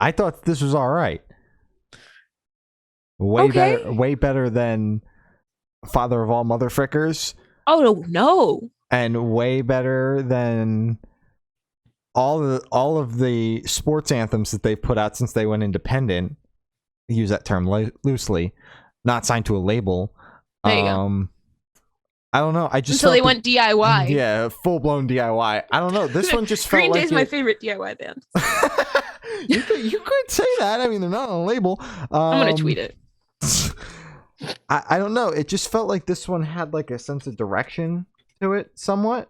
I thought this was all right. Way better than Father of All Motherfrickers.
Oh no!
And way better than all of the sports anthems that they've put out since they went independent. I use that term loosely. Not signed to a label.
There you go.
I don't know. I just
until they went DIY.
Yeah, full blown DIY. I don't know. This one just felt
Green
like
Day's my favorite DIY band.
You could say that. I mean, they're not on a label.
I'm gonna tweet it.
I don't know. It just felt like this one had like a sense of direction to it, somewhat,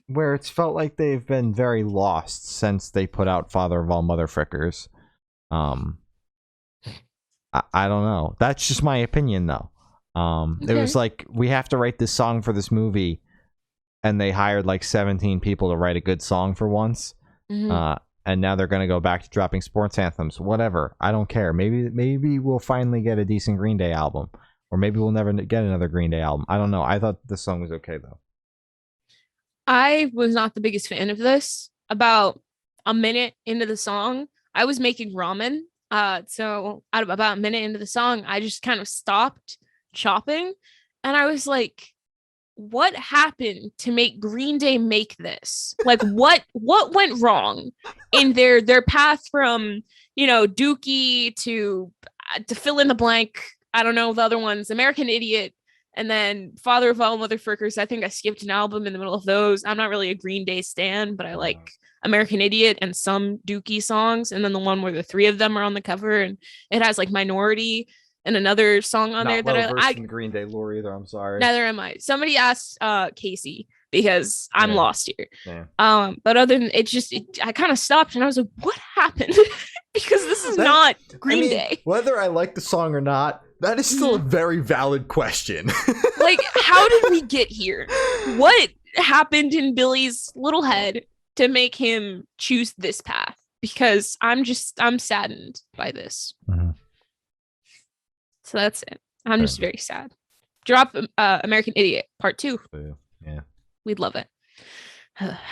where it's felt like they've been very lost since they put out Father of All Motherfrickers. I don't know. That's just my opinion, though. It was like, we have to write this song for this movie, and they hired like 17 people to write a good song for once. Mm-hmm. And now they're going to go back to dropping sports anthems. Whatever. I don't care. Maybe we'll finally get a decent Green Day album. Or maybe we'll never get another Green Day album. I don't know. I thought this song was okay, though.
I was not the biggest fan of this. About a minute into the song, I was making ramen. So about a minute into the song, I just kind of stopped chopping. And I was like, what happened to make Green Day make this? Like, what went wrong in their path from, Dookie to fill in the blank? I don't know the other ones, American Idiot, and then Father of All Motherfrickers. I think I skipped an album in the middle of those. I'm not really a Green Day stan, but I like American Idiot and some Dookie songs, and then the one where the three of them are on the cover, and it has like Minority and another song on there that I
in the Green Day lore either. I'm sorry.
Neither am I. Somebody asked Casey because I'm lost here.
Yeah.
But other than I kind of stopped and I was like, what happened? Because this is not Green Day.
Whether I like the song or not, that is still a very valid question.
Like, how did we get here? What happened in Billy's little head to make him choose this path? Because I'm saddened by this.
Mm-hmm.
So that's it. I'm just very sad. Drop American Idiot Part 2.
Yeah.
We'd love it.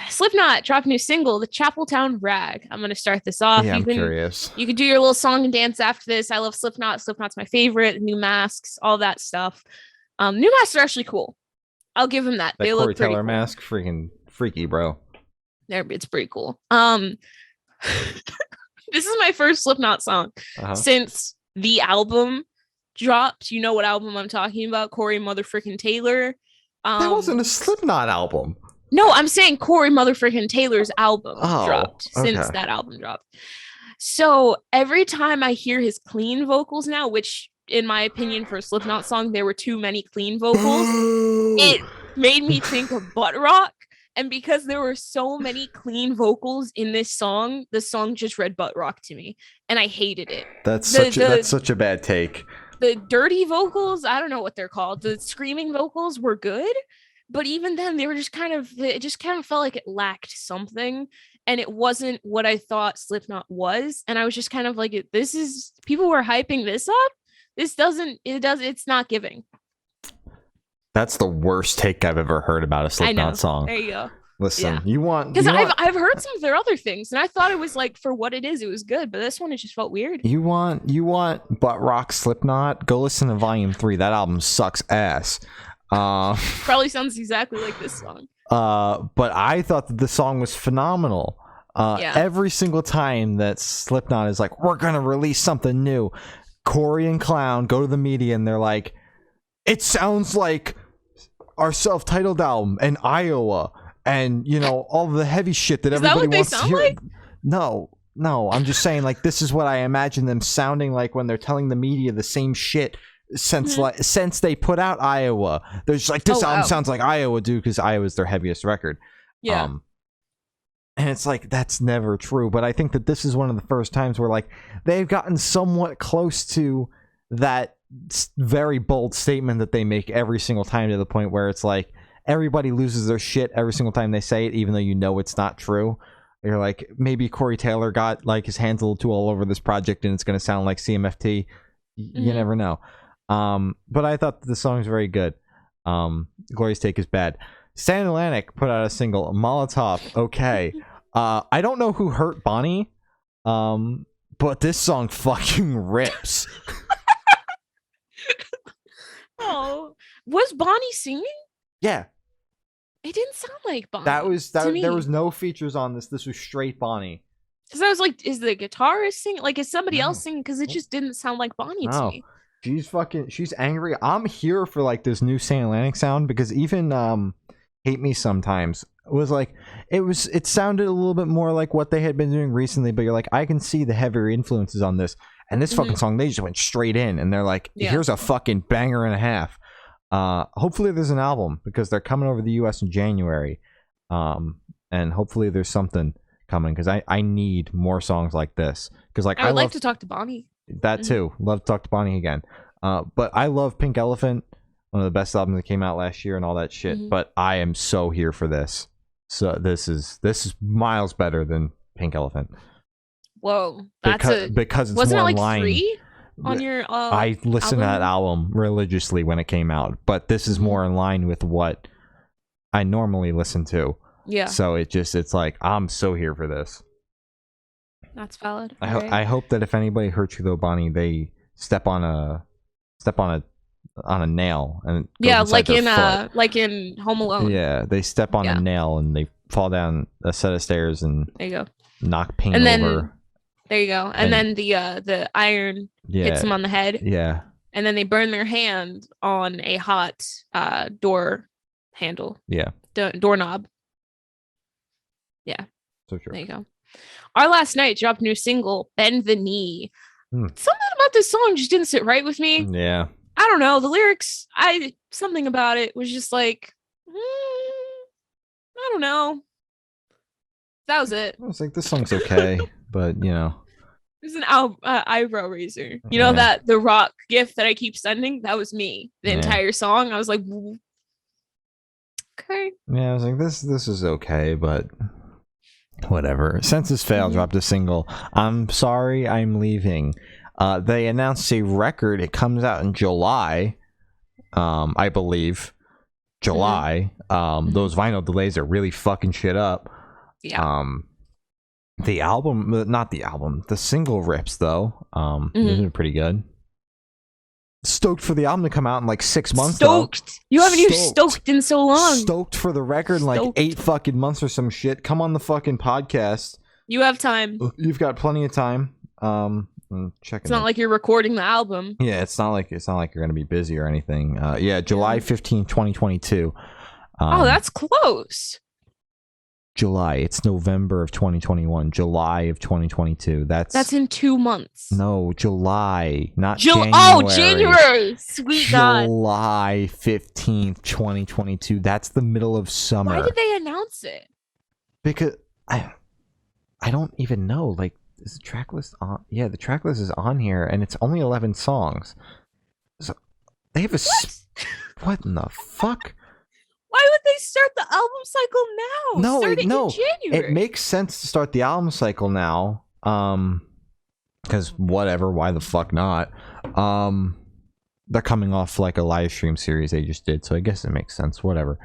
Slipknot dropped a new single, The Chapeltown Rag. I'm gonna start this off.
Yeah, I'm curious.
You can do your little song and dance after this. I love Slipknot. Slipknot's my favorite. New masks, all that stuff. New masks are actually cool. I'll give them that.
That
They
Corey
look pretty
Taylor
cool.
mask, freaking freaky, bro.
It's pretty cool. This is my first Slipknot song since the album dropped. You know what album I'm talking about? Corey motherfucking Taylor.
That wasn't a Slipknot album.
No, I'm saying Corey motherfucking Taylor's album dropped since
okay.
that album dropped. So every time I hear his clean vocals now, which in my opinion for a Slipknot song, there were too many clean vocals, it made me think of butt rock. And because there were so many clean vocals in this song, the song just read butt rock to me, and I hated it.
That's such a bad take.
The dirty vocals, I don't know what they're called. The screaming vocals were good, but even then, they were just it just kind of felt like it lacked something, and it wasn't what I thought Slipknot was. And I was just kind of like, people were hyping this up. It's not giving.
That's the worst take I've ever heard about a Slipknot song.
There you go.
Listen,
yeah. Because I've heard some of their other things, and I thought it was like for what it is, it was good. But this one, it just felt weird.
You want butt rock Slipknot? Go listen to Volume 3. That album sucks ass.
Probably sounds exactly like this song.
But I thought that the song was phenomenal. Every single time that Slipknot is like, we're gonna release something new, Corey and Clown go to the media and they're like, it sounds like our self-titled album and Iowa and all the heavy shit that everybody wants to hear. Like? No, I'm just saying, like, this is what I imagine them sounding like when they're telling the media the same shit since they put out Iowa. They're just like, this album sounds like Iowa, dude, because Iowa's their heaviest record.
Yeah.
And it's like, that's never true. But I think that this is one of the first times where, like, they've gotten somewhat close to that very bold statement that they make every single time, to the point where it's like everybody loses their shit every single time they say it, even though it's not true. You're like, maybe Corey Taylor got like his hands a little too all over this project and it's going to sound like CMFT. You never know. But I thought the song's very good. Glorious Take is bad. Sand Atlantic put out a single, Molotov. Okay. I don't know who hurt Bonnie, but this song fucking rips.
Oh, was Bonnie singing?
Yeah.
It didn't sound like Bonnie.
There was no features on this. This was straight Bonnie.
Because I was like, is the guitarist singing? Like, is somebody else singing? Because it just didn't sound like Bonnie to me.
She's angry. I'm here for like this new Sand Atlantic sound, because even Hate Me Sometimes was like, it sounded a little bit more like what they had been doing recently, but you're like, I can see the heavier influences on this. And this fucking song, they just went straight in, and they're like, here's a fucking banger and a half. Hopefully there's an album, because they're coming over the US in January. And hopefully there's something coming, because I need more songs like this. Because like, I would
like to talk to Bonnie.
That too. Love to talk to Bonnie again. But I love Pink Elephant, one of the best albums that came out last year and all that shit. But I am so here for this. So this is miles better than Pink Elephant.
Whoa,
because it's
wasn't
more
it like
line.
free on your
I listened to that album religiously when it came out, but this is more in line with what I normally listen to.
Yeah.
So it's like, I'm so here for this.
That's valid.
I hope that if anybody hurts you though, Bonnie, they step on a nail and
like in Home Alone.
Yeah, they step on a nail and they fall down a set of stairs and
there you go.
Knock Payne over.
There you go. And then the iron hits them on the head.
Yeah.
And then they burn their hand on a hot door handle.
Yeah.
Doorknob. Yeah.
So true.
There you go. Our Last Night dropped a new single, Bend the Knee. Something about this song just didn't sit right with me.
Yeah.
I don't know. The lyrics, something about it was just like, I don't know. That was it.
I was like, this song's okay, but
it was an eyebrow raiser. You know that the rock gif that I keep sending? That was me. The entire song. I was like, okay.
Yeah, I was like, this is okay, but whatever. Senses Fail dropped a single, I'm Sorry I'm Leaving. They announced a record. It comes out in July, I believe. July. Those vinyl delays are really fucking shit up.
Yeah.
The album, not the album, the single rips though. Those are pretty good. Stoked for the album to come out in like 6 months.
Stoked. Though. You haven't even stoked in so long.
Stoked for the record in like 8 fucking months or some shit. Come on the fucking podcast.
You have time.
You've got plenty of time.
It's not like you're recording the album.
Yeah, it's not like you're gonna be busy or anything. July 15th, 2022.
That's close.
July. It's November of 2021. July of 2022. That's
in 2 months.
No, July, not
January.
January.
Oh, January. Sweet God.
July 15th, 2022. That's the middle of summer.
Why did they announce it?
Because I don't even know. Like, is the track list on? Yeah, the track list is on here, and it's only 11 songs. So they have what in the fuck?
Why would they start the album cycle now?
No,
start it in January.
It makes sense to start the album cycle now. Because whatever, why the fuck not? They're coming off like a live stream series they just did, so I guess it makes sense. Whatever.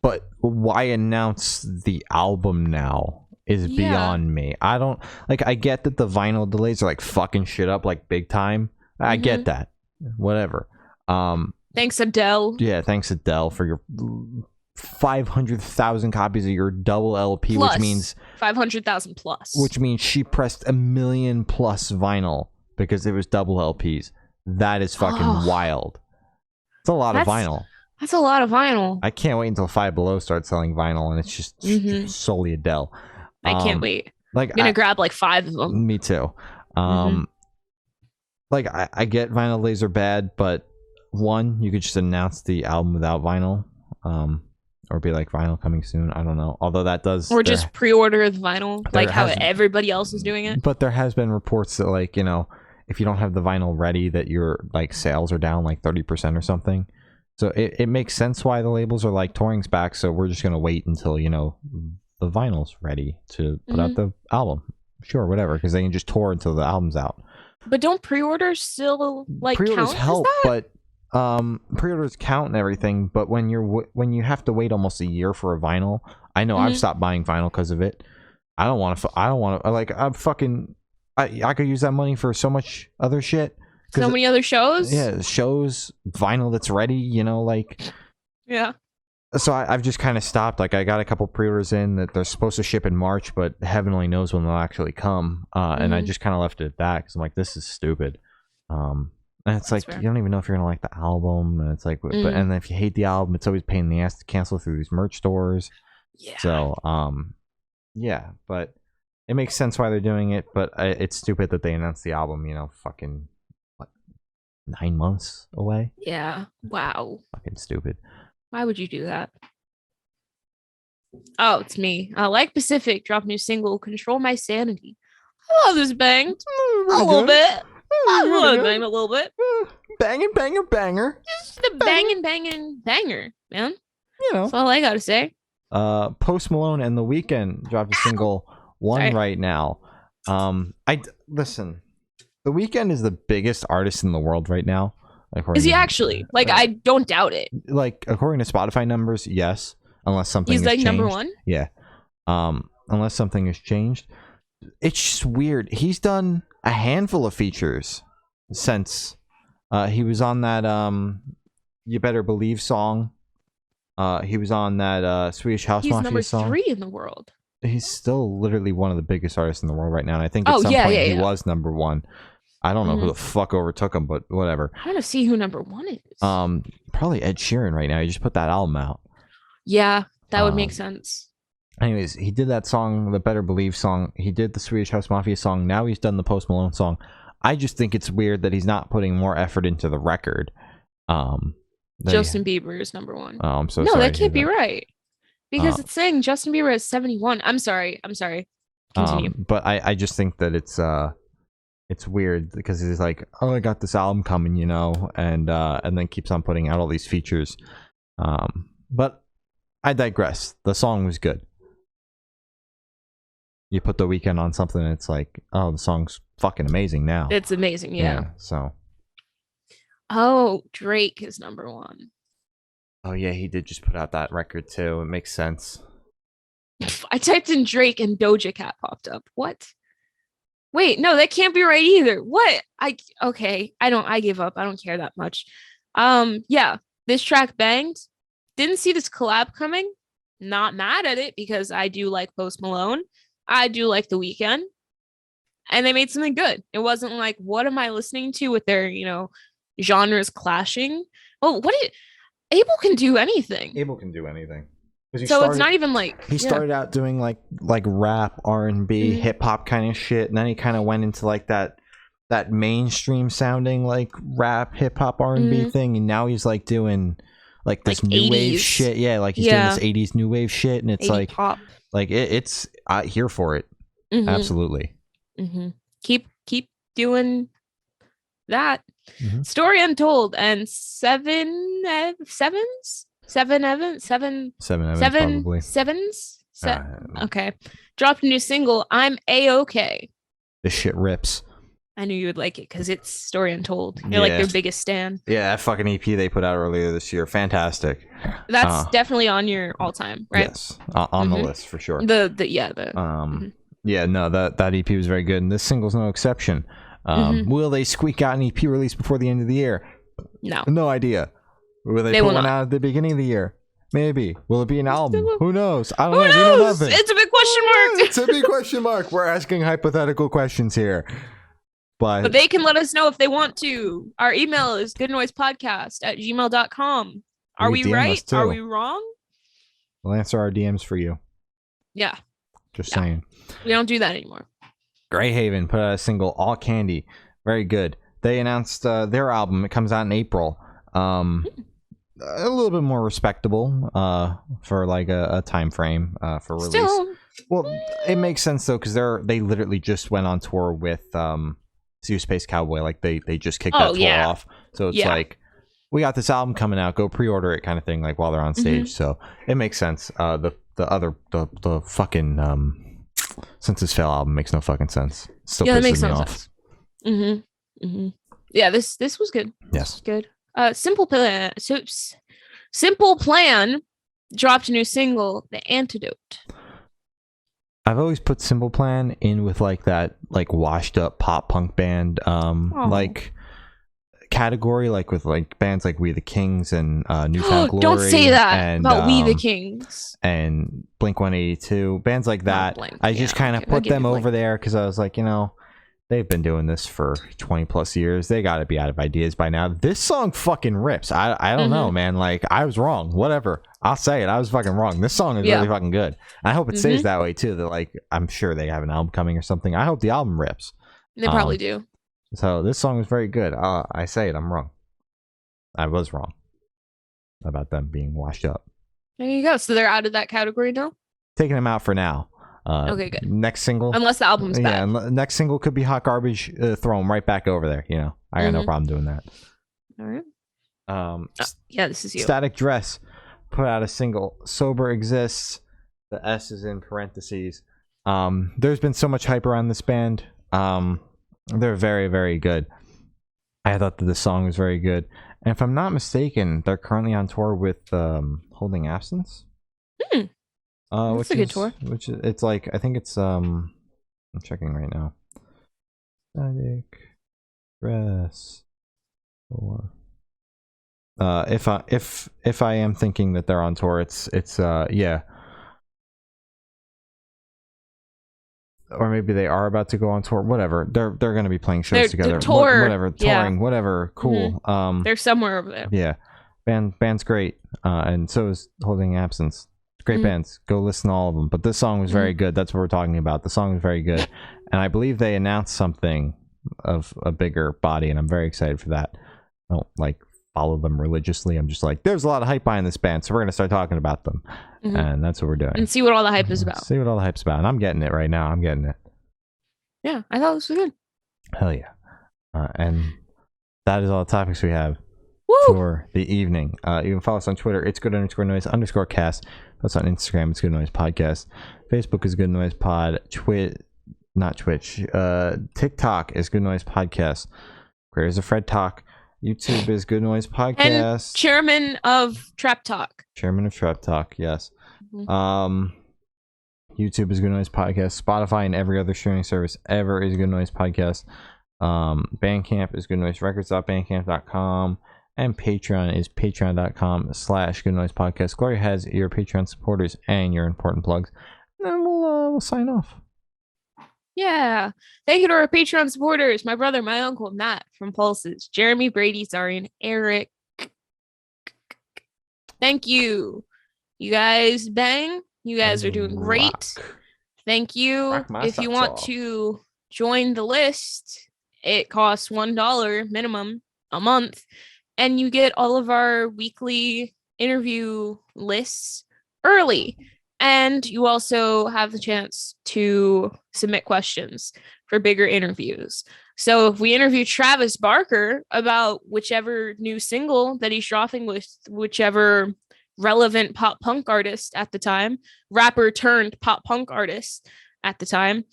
But why announce the album now is beyond me. I don't like. I get that the vinyl delays are like fucking shit up like big time. I get that. Whatever.
Thanks, Adele.
Yeah, thanks, Adele, for your 500,000 copies of your double LP,
plus,
which means
500,000 plus.
Which means she pressed 1 million plus vinyl because it was double LPs. That is fucking wild. It's a lot of vinyl.
That's a lot of vinyl.
I can't wait until Five Below starts selling vinyl and it's just solely Adele.
I can't wait.
Like,
I'm gonna grab like 5 of them.
Me too. Like I get vinyl delays are bad, but one, you could just announce the album without vinyl, or be like vinyl coming soon. I don't know. Although that does,
or just pre-order the vinyl, like how everybody else is doing it.
But there has been reports that, like, you know, if you don't have the vinyl ready, that your like sales are down like 30% or something. So it makes sense why the labels are like, touring's back, so we're just gonna wait until, you know, the vinyl's ready to put out the album. Sure, whatever, because they can just tour until the album's out.
But don't pre-orders still like
pre-orders
count
help,
as that?
But pre-orders count and everything, but when you have to wait almost a year for a vinyl, I know I've stopped buying vinyl because of it. I don't want to like, I could use that money for so much other shit,
so many other shows.
Yeah, shows, vinyl that's ready, you know, like,
yeah.
So I've just kind of stopped. Like, I got a couple pre-orders in that they're supposed to ship in March, but heaven only knows when they'll actually come. And I just kind of left it at that because I'm like, this is stupid. And it's like, you don't even know if you're gonna like the album, and it's like, but and if you hate the album, it's always a pain in the ass to cancel through these merch stores.
Yeah.
So yeah, but it makes sense why they're doing it. But it's stupid that they announced the album, you know, fucking what, 9 months away.
Yeah. Wow.
Fucking stupid.
Why would you do that? Oh, it's me. Like Pacific dropped new single, Control My Sanity. I love this bang. A little bit. I love bang a little bit.
Banging, banger, banger.
Just the banging, banger, man.
You know.
That's all I gotta say.
Post Malone and The Weeknd dropped a single one right now. Listen, The Weeknd is the biggest artist in the world right now.
Is he actually? Like, I don't doubt it.
Like, according to Spotify numbers, yes. Unless something
he's like
changed.
number one.
Yeah. Unless something has changed. It's just weird. He's done a handful of features since he was on that You Better Believe song. He was on that Swedish House Mafia song.
He's number 3 in the world.
He's still literally one of the biggest artists in the world right now. And I think at some point he was number 1. I don't know who the fuck overtook him, but whatever.
I want to see who number 1 is.
Probably Ed Sheeran right now. He just put that album out.
Yeah, that would make sense.
Anyways, he did that song, the Better Believe song. He did the Swedish House Mafia song. Now he's done the Post Malone song. I just think it's weird that he's not putting more effort into the record.
Justin Bieber is number 1.
Oh, I'm so sorry.
No, that can't be right. Because it's saying Justin Bieber is 71. I'm sorry. Continue.
But I just think that it's weird because he's like, oh, I got this album coming, you know, and then keeps on putting out all these features. But I digress. The song was good. You put The Weeknd on something, and it's like, oh, the song's fucking amazing now.
It's amazing, yeah.
So.
Oh, Drake is number 1.
Oh yeah, he did just put out that record too. It makes sense.
I typed in Drake and Doja Cat popped up. What? Wait, no, that can't be right either. What? I give up. I don't care that much. Yeah, this track banged. Didn't see this collab coming. Not mad at it because I do like Post Malone. I do like The Weeknd. And they made something good. It wasn't like, what am I listening to with their, genres clashing? Well, Abel can do anything.
Abel can do anything.
So it's not even like
he started out doing like rap, R&B, hip hop kind of shit, and then he kind of went into like that mainstream sounding like rap, hip hop, R&B thing, and now he's like doing like this new 80s. Wave shit. Yeah, like he's doing this 80s new wave shit, and it's like pop. Like it's here for it. Absolutely.
Keep doing that. Story Untold and Seven Evans probably. Okay. Dropped a new single, I'm A-OK.
This shit rips.
I knew you would like it because it's Story Untold. You're like their biggest stan.
Yeah, that fucking EP they put out earlier this year. Fantastic.
That's definitely on your all-time, right?
Yes. On the list for sure.
Yeah,
no, that EP was very good, and this single's no exception. Will they squeak out an EP release before the end of the year? No idea. Will they put one out at the beginning of the year? Maybe. Will it be an album? Who knows? I don't know. We know nothing.
It's a big question mark.
It's a big question mark. We're asking hypothetical questions here. But
they can let us know if they want to. Our email is goodnoisepodcast@gmail.com. Are we right? Are we wrong?
We'll answer our DMs for you.
Yeah.
Just saying.
We don't do that anymore.
Greyhaven put out a single, All Candy. Very good. They announced their album. It comes out in April. A little bit more respectable for like a time frame for release.
Still,
well, it makes sense though because they literally just went on tour with SeeYouSpaceCowboy. Like they just kicked that tour off. So it's like we got this album coming out. Go pre-order it, kind of thing. Like while they're on stage. So it makes sense. The fucking Census Fail album makes no fucking sense. Still pisses me off.
Yeah, this was good.
Yes,
good. Simple Plan dropped a new single, The Antidote.
I've always put Simple Plan in with like that like washed up pop punk band like category, like with like bands like We the Kings and Newfound Glory.
Don't say that about We the Kings
and Blink-182, bands like that. I just kind of put them over there because I was like, they've been doing this for 20 plus years. They got to be out of ideas by now. This song fucking rips. I don't know, man. Like, I was wrong. Whatever. I'll say it. I was fucking wrong. This song is really fucking good. I hope it stays that way, too. That, like, I'm sure they have an album coming or something. I hope the album rips.
They probably do.
So, this song is very good. I say it. I'm wrong. I was wrong about them being washed up.
There you go. So, they're out of that category now?
Taking them out for now.
Okay, good.
Next single,
unless the album's bad.
Yeah, next single could be hot garbage. Throw them right back over there. I got no problem doing that.
All right.
Yeah,
this is you.
Static Dress put out a single, Sober Exists. The S is in parentheses. There's been so much hype around this band. They're very, very good. I thought that this song was very good. And if I'm not mistaken, they're currently on tour with Holding Absence.
That's a good tour.
Which is, it's like, I think it's I'm checking right now. Static Dress. If I am thinking that they're on tour, it's yeah. Or maybe they are about to go on tour. Whatever. They're going to be playing shows together.
Tour.
Whatever. Touring. Whatever. Cool.
They're somewhere over there.
Yeah. Band's great. And so is Holding Absence. Great bands. Go listen to all of them. But this song was very good. That's what we're talking about. The song was very good. And I believe they announced something of a bigger body, and I'm very excited for that. I don't like follow them religiously. I'm just like, there's a lot of hype behind this band, so we're going to start talking about them. And that's what we're doing.
And see what all the hype is about.
See what all the hype's about. And I'm getting it right now. I'm getting it.
Yeah, I thought this was good.
Hell yeah. And that is all the topics we have for the evening. You can follow us on Twitter. It's good_noise_cast. That's on Instagram. It's Good Noise Podcast. Facebook is Good Noise Pod. Not Twitch. TikTok is Good Noise Podcast. Creators of Fred Talk. YouTube is Good Noise Podcast.
And chairman of Trap Talk.
Yes. YouTube is Good Noise Podcast. Spotify and every other streaming service ever is Good Noise Podcast. Bandcamp is goodnoiserecords.bandcamp.com. And Patreon is patreon.com/Good Noise Podcast. Gloria has your Patreon supporters and your important plugs. And then we'll sign off.
Yeah. Thank you to our Patreon supporters. My brother, my uncle, Matt from Pulses, Jeremy, Brady, Zarian, Eric. Thank you. You guys bang. You guys are doing great. Thank you. If you want to join the list, it costs $1 minimum a month. And you get all of our weekly interview lists early. And you also have the chance to submit questions for bigger interviews. So if we interview Travis Barker about whichever new single that he's dropping with whichever relevant pop punk artist at the time, rapper turned pop punk artist at the time,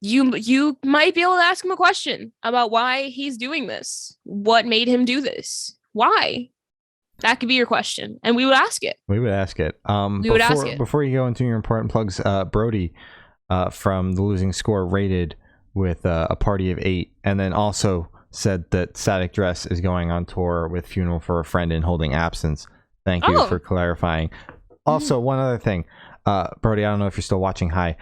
you might be able to ask him a question about why he's doing this. What made him do this? Why? That could be your question, and we would ask it. Before you go into your important plugs, Brody from The Losing Score rated with a party of 8, and then also said that Static Dress is going on tour with Funeral for a Friend and Holding Absence. Thank you for clarifying. Also, one other thing. Brody, I don't know if you're still watching. Hi.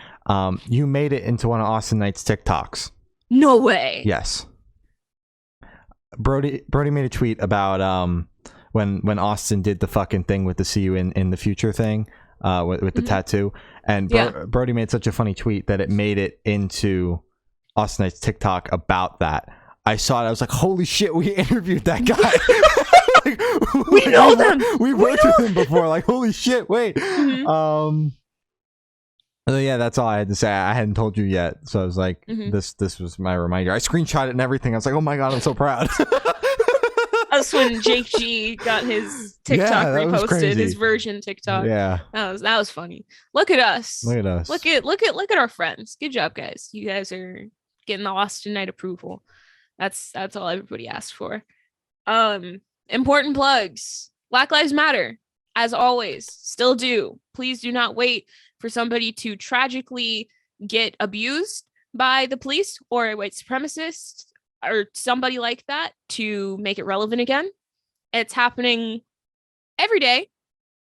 You made it into one of Austin Knight's TikToks. No way.
Yes. Brody made a tweet about when Austin did the fucking thing with the See You in the Future thing with the tattoo. And Brody made such a funny tweet that it made it into Austin Knight's TikTok about that. I saw it. I was like, holy shit, we interviewed that guy.
We know them.
We worked with him before. Like, holy shit, wait. So yeah, that's all I had to say. I hadn't told you yet, so I was like, this was my reminder. I screenshot it and everything. I was like, oh my god, I'm so proud.
That's when Jake G got his TikTok reposted, his version TikTok.
Yeah,
that was funny. Look at us.
Look
at our friends. Good job, guys. You guys are getting the Austin Night approval. That's all everybody asked for. Important plugs. Black Lives Matter, as always, still do. Please do not wait for somebody to tragically get abused by the police or a white supremacist or somebody like that to make it relevant again. It's happening every day.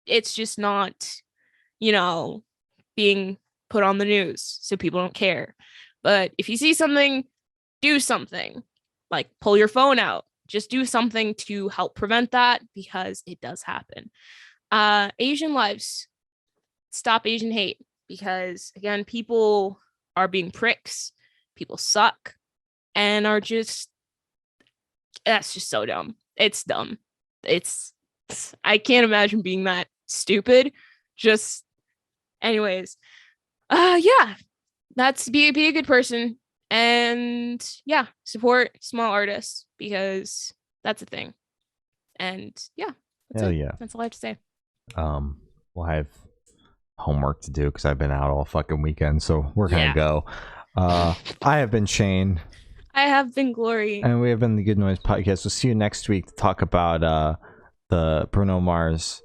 It's just not, being put on the news so people don't care. But if you see something, do something. Like, pull your phone out. Just do something to help prevent that, because it does happen. Asian lives. Stop Asian hate, because again, people are being pricks. People suck and are that's just so dumb. It's dumb. I can't imagine being that stupid. Just anyways. That's be a good person. And support small artists, because that's a thing. And that's all I have to say.
Well, I have homework to do because I've been out all fucking weekend, so we're gonna go. I have been Shane.
I have been Glory.
And we have been the Good Noise Podcast. We'll see you next week to talk about the Bruno Mars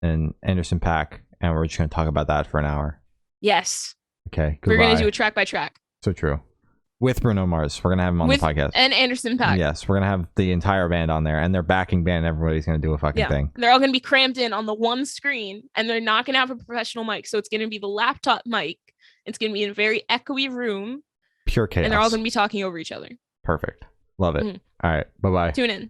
and Anderson .Paak, and we're just gonna talk about that for an hour.
Yes.
Okay. Goodbye.
We're gonna do a track by track.
So true. With Bruno Mars. We're going to have him on the podcast.
And Anderson .Paak.
Yes, we're going to have the entire band on there, and their backing band. Everybody's going to do a fucking thing.
They're all going to be crammed in on the one screen, and they're not going to have a professional mic. So it's going to be the laptop mic. It's going to be in a very echoey room.
Pure chaos.
And they're all going to be talking over each other.
Perfect. Love it. All right. Bye-bye.
Tune in.